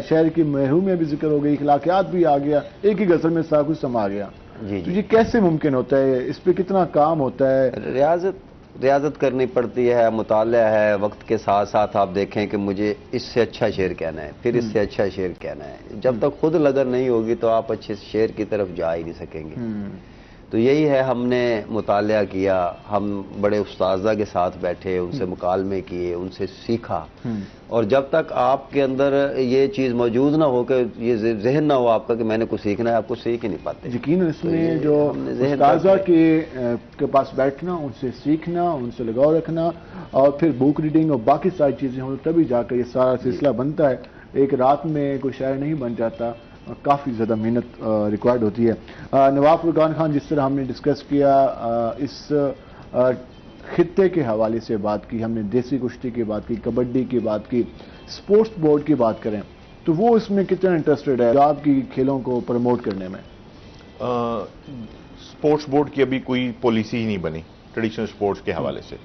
شہر کی محرومیاں بھی ذکر ہو گئی، اخلاقیات بھی آ گیا، ایک ہی غزل میں سارا کچھ سما گیا. جی تو جی. یہ کیسے ممکن ہوتا ہے؟ اس پہ کتنا کام ہوتا ہے؟ ریاضت کرنی پڑتی ہے، مطالعہ ہے. وقت کے ساتھ ساتھ آپ دیکھیں کہ مجھے اس سے اچھا شعر کہنا ہے، پھر اس سے اچھا شعر کہنا ہے. جب تک خود لگن نہیں ہوگی تو آپ اچھے شعر کی طرف جا ہی نہیں سکیں گے. تو یہی ہے، ہم نے مطالعہ کیا، ہم بڑے استاذہ کے ساتھ بیٹھے، ان سے مکالمے کیے، ان سے سیکھا. اور جب تک آپ کے اندر یہ چیز موجود نہ ہو کہ یہ ذہن نہ ہو آپ کا کہ میں نے کچھ سیکھنا ہے، آپ کچھ سیکھ ہی نہیں پاتے. یقیناً اس میں جو ہم نے ذہن استاذہ کے پاس بیٹھنا، ان سے سیکھنا، ان سے لگاؤ رکھنا، اور پھر بک ریڈنگ اور باقی ساری چیزیں ہوں تبھی جا کر یہ سارا سلسلہ بنتا ہے. ایک رات میں کوئی شاعر نہیں بن جاتا، کافی زیادہ محنت ریکوائرڈ ہوتی ہے. نواب فرقان خان، جس طرح ہم نے ڈسکس کیا، اس خطے کے حوالے سے بات کی، ہم نے دیسی کشتی کی بات کی، کبڈی کی بات کی، اسپورٹس بورڈ کی بات کریں تو وہ اس میں کتنا انٹرسٹڈ ہے آپ کی کھیلوں کو پروموٹ کرنے میں؟ اسپورٹس بورڈ کی ابھی کوئی پالیسی ہی نہیں بنی ٹریڈیشنل اسپورٹس کے حوالے سے.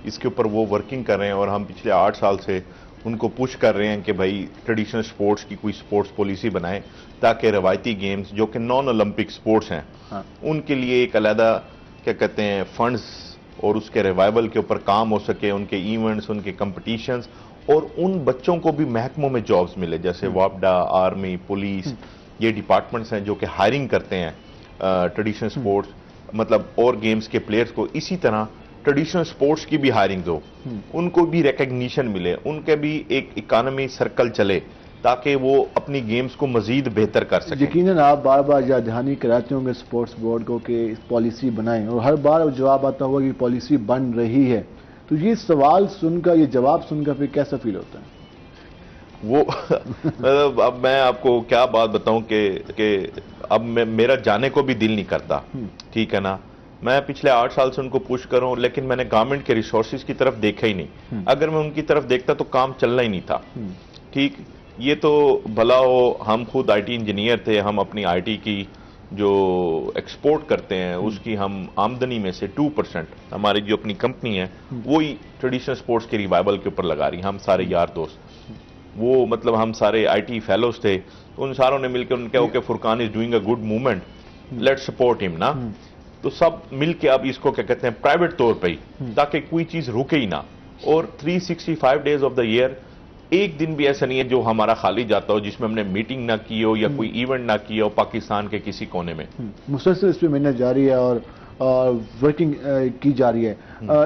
اس کے اوپر وہ ورکنگ کر رہے ہیں، اور ہم پچھلے 8 سال سے ان کو پش کر رہے ہیں کہ بھائی ٹریڈیشنل اسپورٹس کی کوئی اسپورٹس پالیسی بنائیں، تاکہ روایتی گیمز جو کہ نان اولمپک اسپورٹس ہیں ان کے لیے ایک علیحدہ کیا کہتے ہیں فنڈز اور اس کے ریوائول کے اوپر کام ہو سکے، ان کے ایونٹس، ان کے کمپٹیشنز، اور ان بچوں کو بھی محکموں میں جابز ملے، جیسے واپڈا، آرمی، پولیس. یہ ڈپارٹمنٹس ہیں جو کہ ہائرنگ کرتے ہیں ٹریڈیشنل اسپورٹس مطلب اور گیمز کے پلیئرز کو. اسی طرح ٹریڈیشنل سپورٹس کی بھی ہائرنگ ہو، ان کو بھی ریکگنیشن ملے، ان کے بھی ایک اکانومی سرکل چلے تاکہ وہ اپنی گیمز کو مزید بہتر کر سکیں. یقیناً آپ بار بار یاد دہانی کراتے ہوں گے اسپورٹس بورڈ کو کہ پالیسی بنائیں، اور ہر بار جواب آتا ہوگا کہ پالیسی بن رہی ہے. تو یہ سوال سن کر، یہ جواب سن کر پھر کیسا فیل ہوتا ہے؟ وہ اب میں آپ کو کیا بات بتاؤں کہ اب میرا جانے کو بھی دل نہیں کرتا، ٹھیک ہے نا. میں پچھلے 8 سال سے ان کو پوش کروں، لیکن میں نے گورنمنٹ کے ریسورسز کی طرف دیکھا ہی نہیں. اگر میں ان کی طرف دیکھتا تو کام چلنا ہی نہیں تھا. ٹھیک، یہ تو بھلا ہو، ہم خود آئی ٹی انجینئر تھے، ہم اپنی آئی ٹی کی جو ایکسپورٹ کرتے ہیں اس کی ہم آمدنی میں سے 2% ہماری جو اپنی کمپنی ہے وہی ٹریڈیشنل سپورٹس کے ریوائول کے اوپر لگا رہی ہیں. ہم سارے یار دوست، وہ مطلب ہم سارے آئی ٹی فیلوز تھے، تو ان ساروں نے مل کے ان کہا کہ Furqan is doing a good movement, let support ہم نا. تو سب مل کے اب اس کو کیا کہتے ہیں پرائیویٹ طور پہ ہی، تاکہ کوئی چیز رکے ہی نہ. اور 365 ڈیز آف دا ایئر ایک دن بھی ایسا نہیں ہے جو ہمارا خالی جاتا ہو جس میں ہم نے میٹنگ نہ کی ہو یا کوئی ایونٹ نہ کیا ہو پاکستان کے کسی کونے میں. مسلسل اس پہ محنت جاری ہے اور ورکنگ کی جا رہی ہے.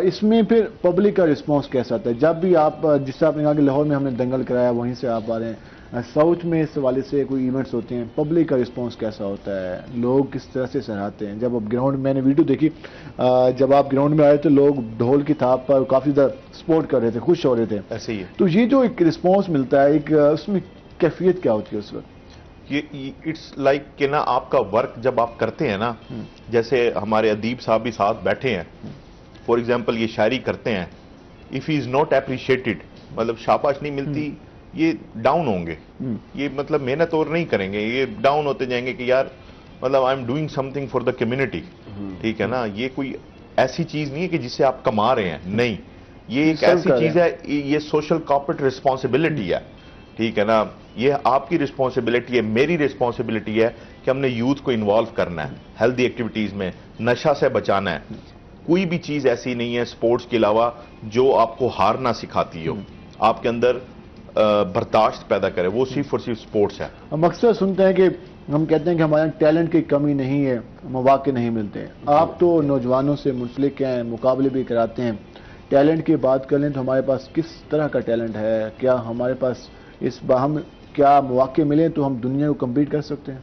اس میں پھر پبلک کا رسپانس کیسا آتا ہے؟ جب بھی آپ، جس سے آپ نے کہا کہ لاہور میں ہم نے دنگل کرایا، وہیں سے آپ آ رہے ہیں، ساؤتھ میں اس حوالے سے کوئی ایونٹس ہوتے ہیں، پبلک کا رسپانس کیسا ہوتا ہے؟ لوگ کس طرح سے سراہتے ہیں جب آپ گراؤنڈ، میں نے ویڈیو دیکھی جب آپ گراؤنڈ میں آئے تو لوگ ڈھول کی تھاپ پر کافی زیادہ سپورٹ کر رہے تھے، خوش ہو رہے تھے. ایسے ہی ہے. تو یہ جو ایک رسپانس ملتا ہے، ایک اس میں کیفیت کیا ہوتی ہے اس وقت؟ اٹس لائک کہ نا آپ کا ورک جب آپ کرتے ہیں نا، جیسے ہمارے ادیب صاحب بھی ساتھ بیٹھے ہیں، فار ایگزامپل یہ شاعری کرتے ہیں، if he is not appreciated, مطلب شاباش نہیں ملتی، یہ ڈاؤن ہوں گے، یہ مطلب محنت اور نہیں کریں گے، یہ ڈاؤن ہوتے جائیں گے کہ یار مطلب I am doing some thing for the community. ٹھیک ہے نا، یہ کوئی ایسی چیز نہیں ہے کہ جس سے آپ کما رہے ہیں، نہیں، یہ ایک ایسی چیز ہے، یہ سوشل کارپوریٹ ریسپانسبلٹی ہے. ٹھیک ہے نا، یہ آپ کی ریسپانسبلٹی ہے، میری ریسپانسبلٹی ہے کہ ہم نے یوتھ کو انوالو کرنا ہے ہیلدی ایکٹیویٹیز میں، نشہ سے بچانا ہے. کوئی بھی چیز ایسی نہیں ہے اسپورٹس کے علاوہ جو آپ کو ہارنا سکھاتی ہو، آپ کے اندر برداشت پیدا کرے، وہ صرف اور صرف اسپورٹس ہے. ہم اکثر سنتے ہیں کہ ہم کہتے ہیں کہ ہمارے یہاں ٹیلنٹ کی کمی نہیں ہے، مواقع نہیں ملتے. آپ تو نوجوانوں سے منسلک ہیں، مقابلے بھی کراتے ہیں. ٹیلنٹ کی بات کر لیں تو ہمارے پاس کس طرح کا ٹیلنٹ ہے؟ کیا ہمارے پاس اس باہم کیا مواقع ملیں تو ہم دنیا کو کمپیٹ کر سکتے ہیں؟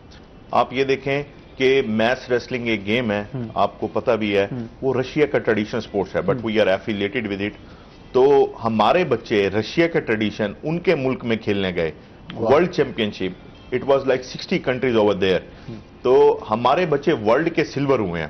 آپ یہ دیکھیں کہ میس ریسلنگ ایک گیم ہے، آپ کو پتہ بھی ہے، وہ رشیا کا ٹریڈیشنل سپورٹس ہے، but we are affiliated with it. تو ہمارے بچے رشیا کا ٹریڈیشن ان کے ملک میں کھیلنے گئے، world champion ship, it was like 60 countries over there. تو ہمارے بچے ورلڈ کے سلور ہوئے ہیں.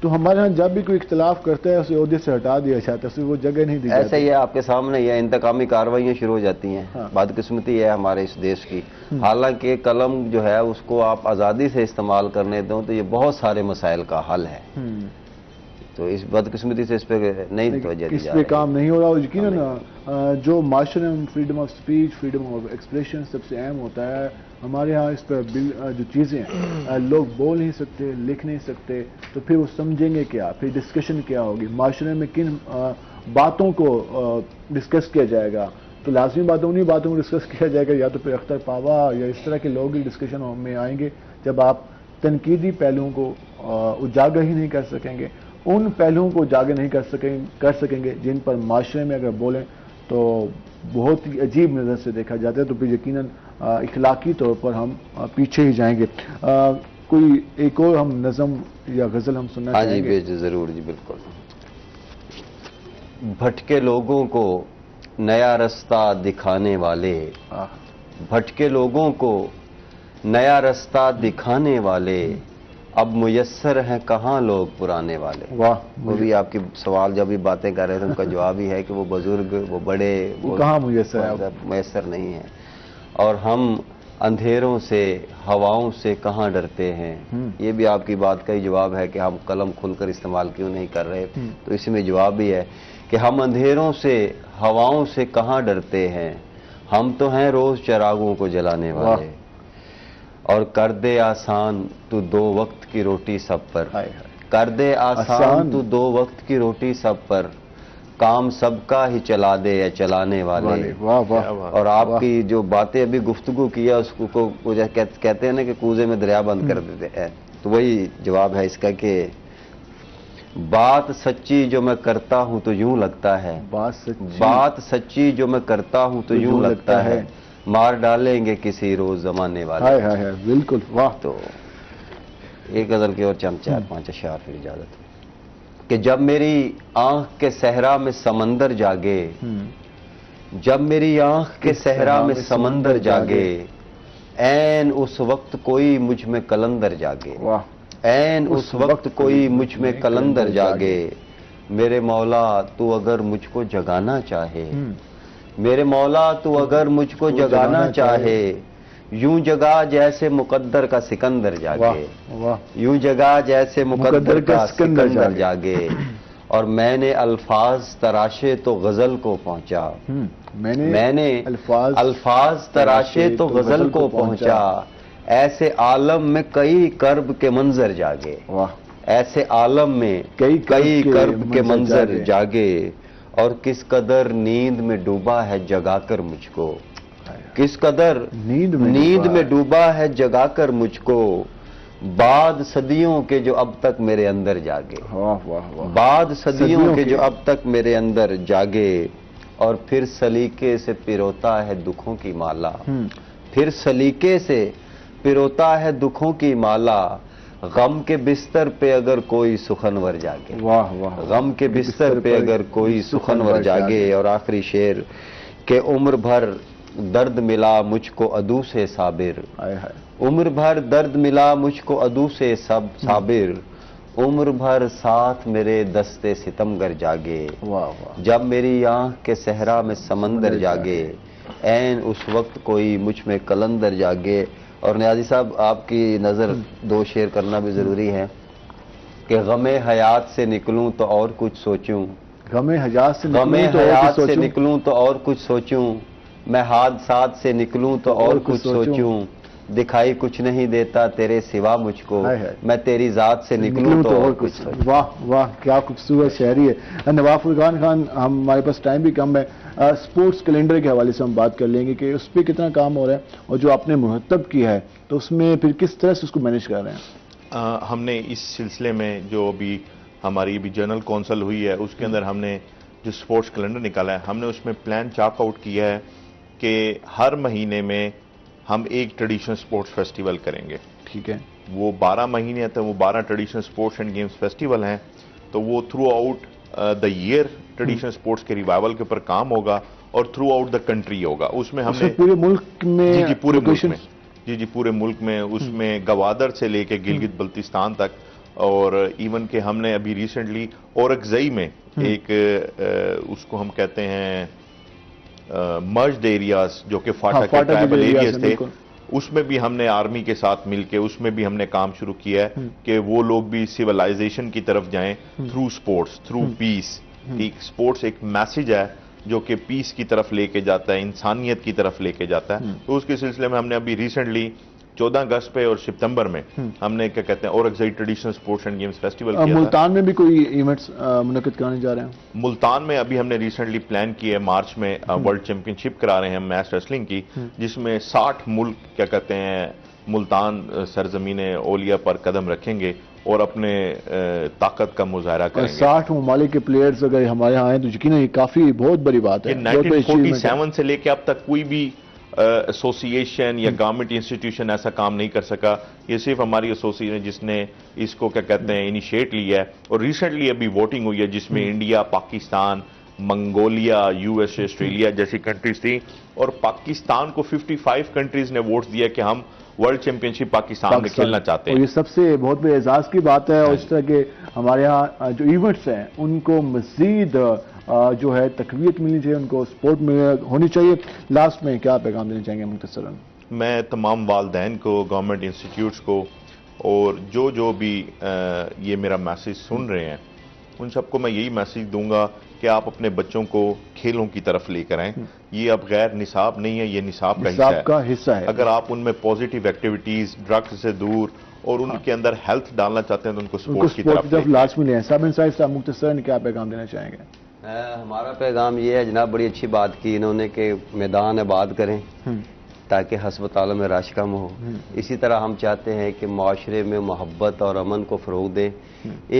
تو ہمارے ہاں جب بھی کوئی اختلاف کرتا ہے اسے عہدے سے ہٹا دیا جاتا ہے، اسے وہ جگہ نہیں دی جاتی. ایسا ہی ہے آپ کے سامنے یہ انتقامی کارروائیاں شروع ہو جاتی ہیں. بدقسمتی ہے ہمارے اس دیش کی. حالانکہ قلم جو ہے اس کو آپ آزادی سے استعمال کرنے دوں تو یہ بہت سارے مسائل کا حل ہے. تو اس بدقسمتی سے اس پہ نہیں توجہ دی اس جا پہ رہی. کام نہیں ہو رہا. اور یقیناً جو معاشرے میں freedom of speech, freedom of expression سب سے اہم ہوتا ہے، ہمارے ہاں اس پہ جو چیزیں لوگ بول نہیں سکتے، لکھ نہیں سکتے، تو پھر وہ سمجھیں گے کیا، پھر ڈسکشن کیا ہوگی، معاشرے میں کن باتوں کو ڈسکس کیا جائے گا. تو لازمی باتوں انہیں باتوں کو ڈسکس کیا جائے گا، یا تو پھر اختر پاوا یا اس طرح کے لوگ ہی ڈسکشن میں آئیں گے جب آپ تنقیدی پہلوؤں کو اجاگر ہی نہیں کر سکیں گے، ان پہلوؤں کو اجاگر نہیں کر سکیں گے جن پر معاشرے میں اگر بولیں تو بہت ہی عجیب نظر سے دیکھا جاتا ہے. تو پھر یقیناً اخلاقی طور پر ہم پیچھے ہی جائیں گے. کوئی ایک اور ہم نظم یا غزل ہم سننا ہاں چاہیں گے؟ جی ضرور جی بالکل. بھٹکے لوگوں کو نیا رستہ دکھانے والے، بھٹکے لوگوں کو نیا رستہ دکھانے والے، اب میسر ہیں کہاں لوگ پرانے والے. واہ. وہ بھی آپ کی سوال جب بھی باتیں کر رہے تھے ان کا جواب ہی ہے کہ وہ بزرگ، وہ بڑے، وہ کہاں میسر ہے، میسر نہیں ہیں. اور ہم اندھیروں سے، ہواؤں سے کہاں ڈرتے ہیں. یہ بھی آپ کی بات کا ہی جواب ہے کہ ہم قلم کھل کر استعمال کیوں نہیں کر رہے. تو اسی میں جواب بھی ہے کہ ہم اندھیروں سے، ہواؤں سے کہاں ڈرتے ہیں، ہم تو ہیں روز چراغوں کو جلانے والے. اور کر دے آسان تو دو وقت کی روٹی سب پر، کر دے آسان تو دو وقت کی روٹی سب پر، کام سب کا ہی چلا دے یا چلانے والے. اور آپ کی جو باتیں ابھی گفتگو کیا اس کو کہتے ہیں نا کہ کوزے میں دریا بند کر دیتے ہیں. تو وہی جواب ہے اس کا کہ بات سچی جو میں کرتا ہوں تو یوں لگتا ہے، بات سچی جو میں کرتا ہوں تو یوں لگتا ہے، مار ڈالیں گے کسی روز زمانے والے. بالکل. واہ. تو ایک غزل کے اور چند 4-5 اشعار پھر اجازت کہ جب میری آنکھ کے صحرا میں سمندر جاگے، جب میری آنکھ کے صحرا میں سمندر جاگے، عین اس وقت کوئی مجھ میں کلندر جاگے. عین اس وقت کوئی مجھ میں کلندر جاگے، میرے مولا تو اگر مجھ کو جگانا چاہے، میرے مولا تو اگر مجھ کو جگانا چاہے، یوں جگا جیسے مقدر کا سکندر جاگے، یوں جگا جیسے مقدر کا سکندر جاگے. اور میں نے الفاظ تراشے تو غزل کو پہنچا، میں نے الفاظ تراشے تو غزل کو پہنچا، ایسے عالم میں کئی کرب کے منظر جاگے، ایسے عالم میں کئی کرب کے منظر جاگے. اور کس قدر نیند میں ڈوبا ہے جگا کر مجھ کو، کس قدر نیند میں ڈوبا ہے جگا کر مجھ کو، بعد صدیوں کے جو اب تک میرے اندر جاگے، بعد صدیوں کے جو اب تک میرے اندر جاگے. اور پھر سلیقے سے پیروتا ہے دکھوں کی مالا، پھر سلیقے سے پیروتا ہے دکھوں کی مالا، غم کے بستر پہ اگر کوئی سخنور جاگے، غم کے بستر پہ اگر کوئی سخنور جاگے. اور آخری شعر کہ عمر بھر درد ملا مجھ کو عدو سے صابر، عمر بھر درد ملا مجھ کو عدو سے صابر، عمر بھر ساتھ میرے دستے ستمگر جاگے، جب میری آنکھ کے صحرا میں سمندر جاگے، عین اس وقت کوئی مجھ میں کلندر جاگے. اور نیازی صاحب آپ کی نظر دو شعر کرنا بھی ضروری ہے کہ غم حیات سے نکلوں تو اور کچھ سوچوں، غم حیات سے نکلوں تو اور کچھ سوچوں، میں حادثات سے نکلوں تو اور کچھ سوچوں، دکھائی کچھ نہیں دیتا تیرے سوا مجھ کو، میں تیری ذات سے نکلوں تو اور کچھ سوچوں. واہ واہ کیا خوبصورت شاعری ہے. نواف فرقان خان، ہمارے پاس ٹائم بھی کم ہے، سپورٹس کیلنڈر کے حوالے سے ہم بات کر لیں گے کہ اس پہ کتنا کام ہو رہا ہے اور جو آپ نے مرتب کیا ہے تو اس میں پھر کس طرح سے اس کو مینیج کر رہے ہیں؟ ہم نے اس سلسلے میں جو ابھی ہماری بھی جنرل کونسل ہوئی ہے اس کے اندر ہم نے جو سپورٹس کیلنڈر نکالا ہے، ہم نے اس میں پلان چاک آؤٹ کیا ہے کہ ہر مہینے میں ہم ایک ٹریڈیشنل سپورٹس فیسٹیول کریں گے. ٹھیک ہے. وہ 12 مہینے آتے ہیں، وہ 12 traditional sports and games festival ہیں. تو وہ throughout the year traditional sports کے ریوائول کے اوپر کام ہوگا اور تھرو آؤٹ دا کنٹری ہوگا. اس میں ہم نے پورے ملک میں پورے ملک میں پورے ملک میں اس میں گوادر سے لے کے گلگت بلتستان تک اور ایون کہ ہم نے ابھی ریسنٹلی اورکزئی میں ایک اس کو ہم کہتے ہیں مرجڈ ایریاز جو کہ فاٹا کے ٹرائبل ایریاز تھے، اس میں بھی ہم نے آرمی کے ساتھ مل کے اس میں بھی ہم نے کام شروع کیا ہے کہ وہ لوگ بھی سیولائزیشن کی طرف جائیں تھرو سپورٹس، تھرو پیس. سپورٹس ایک میسج ہے جو کہ پیس کی طرف لے کے جاتا ہے، انسانیت کی طرف لے کے جاتا ہے. تو اس کے سلسلے میں ہم نے ابھی ریسنٹلی 14 اگست پہ اور ستمبر میں ہم نے کیا کہتے ہیں Orakzai traditional sports and games festival کیا تھا. ملتان میں بھی کوئی ایونٹس منعقد کرانے جا رہے ہیں؟ ملتان میں ابھی ہم نے ریسنٹلی پلان کیا ہے، مارچ میں ورلڈ چیمپئن شپ کرا رہے ہیں میچ ریسلنگ کی، جس میں 60 ملک کیا کہتے ہیں ملتان سرزمین اولیاء پر قدم رکھیں گے اور اپنے طاقت کا مظاہرہ کریں گے. 60 ممالک کے پلیئرز اگر ہمارے ہاں آئیں تو یقیناً یہ کافی بہت بڑی بات ہے. 1947 سے لے کے اب تک کوئی بھی ایسوسیشن یا گورنمنٹ انسٹیٹیوشن ایسا کام نہیں کر سکا. یہ صرف ہماری ایسوسیشن ہے جس نے اس کو کیا کہتے ہیں انیشیٹ لیا ہے. اور ریسنٹلی ابھی ووٹنگ ہوئی ہے جس میں India, Pakistan, Mongolia, U S A, Australia جیسی کنٹریز تھیں، اور پاکستان کو 55 کنٹریز نے ووٹ دیا کہ ہم ورلڈ چیمپئن شپ پاکستان میں کھیلنا چاہتے ہیں. اور یہ سب سے بہت بڑے اعزاز کی بات ہے. اور اس طرح کے ہمارے ہاں جو ایونٹس ہیں ان کو مزید جو ہے تقویت ملنی چاہیے، ان کو سپورٹ ہونی چاہیے. لاسٹ میں کیا پیغام دینا چاہیں گے مختصراً؟ میں تمام والدین کو، گورنمنٹ انسٹیٹیوٹس کو، اور جو بھی یہ میرا میسیج سن رہے ہیں ان سب کو میں یہی میسیج دوں گا کہ آپ اپنے بچوں کو کھیلوں کی طرف لے کر آئیں. یہ اب غیر نصاب نہیں ہے، یہ نصاب کا حصہ ہے. اگر آپ ان میں پازیٹیو ایکٹیویٹیز، ڈرگز سے دور اور ان کے اندر ہیلتھ ڈالنا چاہتے ہیں تو ان کو سپورٹ کی طرف لازمی لیں. سابن صاحب مختصراً کیا پیغام دینا چاہیں گے؟ ہمارا پیغام یہ ہے، جناب بڑی اچھی بات کی انہوں نے کہ میدان آباد کریں تاکہ ہسپتالوں میں رش کم ہو. اسی طرح ہم چاہتے ہیں کہ معاشرے میں محبت اور امن کو فروغ دیں.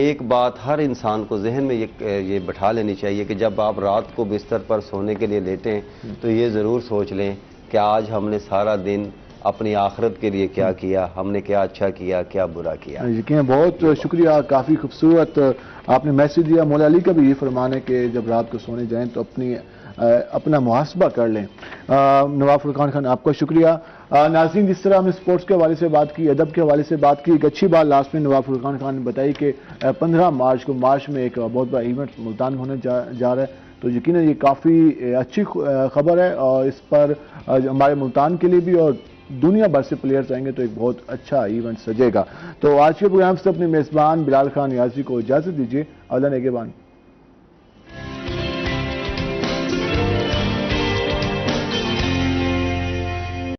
ایک بات ہر انسان کو ذہن میں یہ بٹھا لینی چاہیے کہ جب آپ رات کو بستر پر سونے کے لیے لیٹیں تو یہ ضرور سوچ لیں کہ آج ہم نے سارا دن اپنی آخرت کے لیے کیا کیا، ہم نے کیا اچھا کیا، کیا برا کیا. یقیناً بہت شکریہ، کافی خوبصورت آپ نے میسیج دیا. مولا علی کا بھی یہ فرمان ہے کہ جب رات کو سونے جائیں تو اپنا محاسبہ کر لیں. نواب فرقان خان آپ کا شکریہ. ناظرین، جس طرح ہم نے سپورٹس کے حوالے سے بات کی، ادب کے حوالے سے بات کی، ایک اچھی بات لاسٹ میں نواب فرقان خان نے بتائی کہ 15 مارچ کو مارچ میں ایک بہت بڑا ایونٹ ملتان میں ہونے جا رہا ہے. تو یقیناً یہ کافی اچھی خبر ہے اور اس پر ہمارے ملتان کے لیے بھی اور دنیا بھر سے پلیئرز آئیں گے تو ایک بہت اچھا ایونٹ سجے گا. تو آج کے پروگرام سے اپنے میزبان بلال خان نیازی کو اجازت دیجیے. اللہ نگہبان.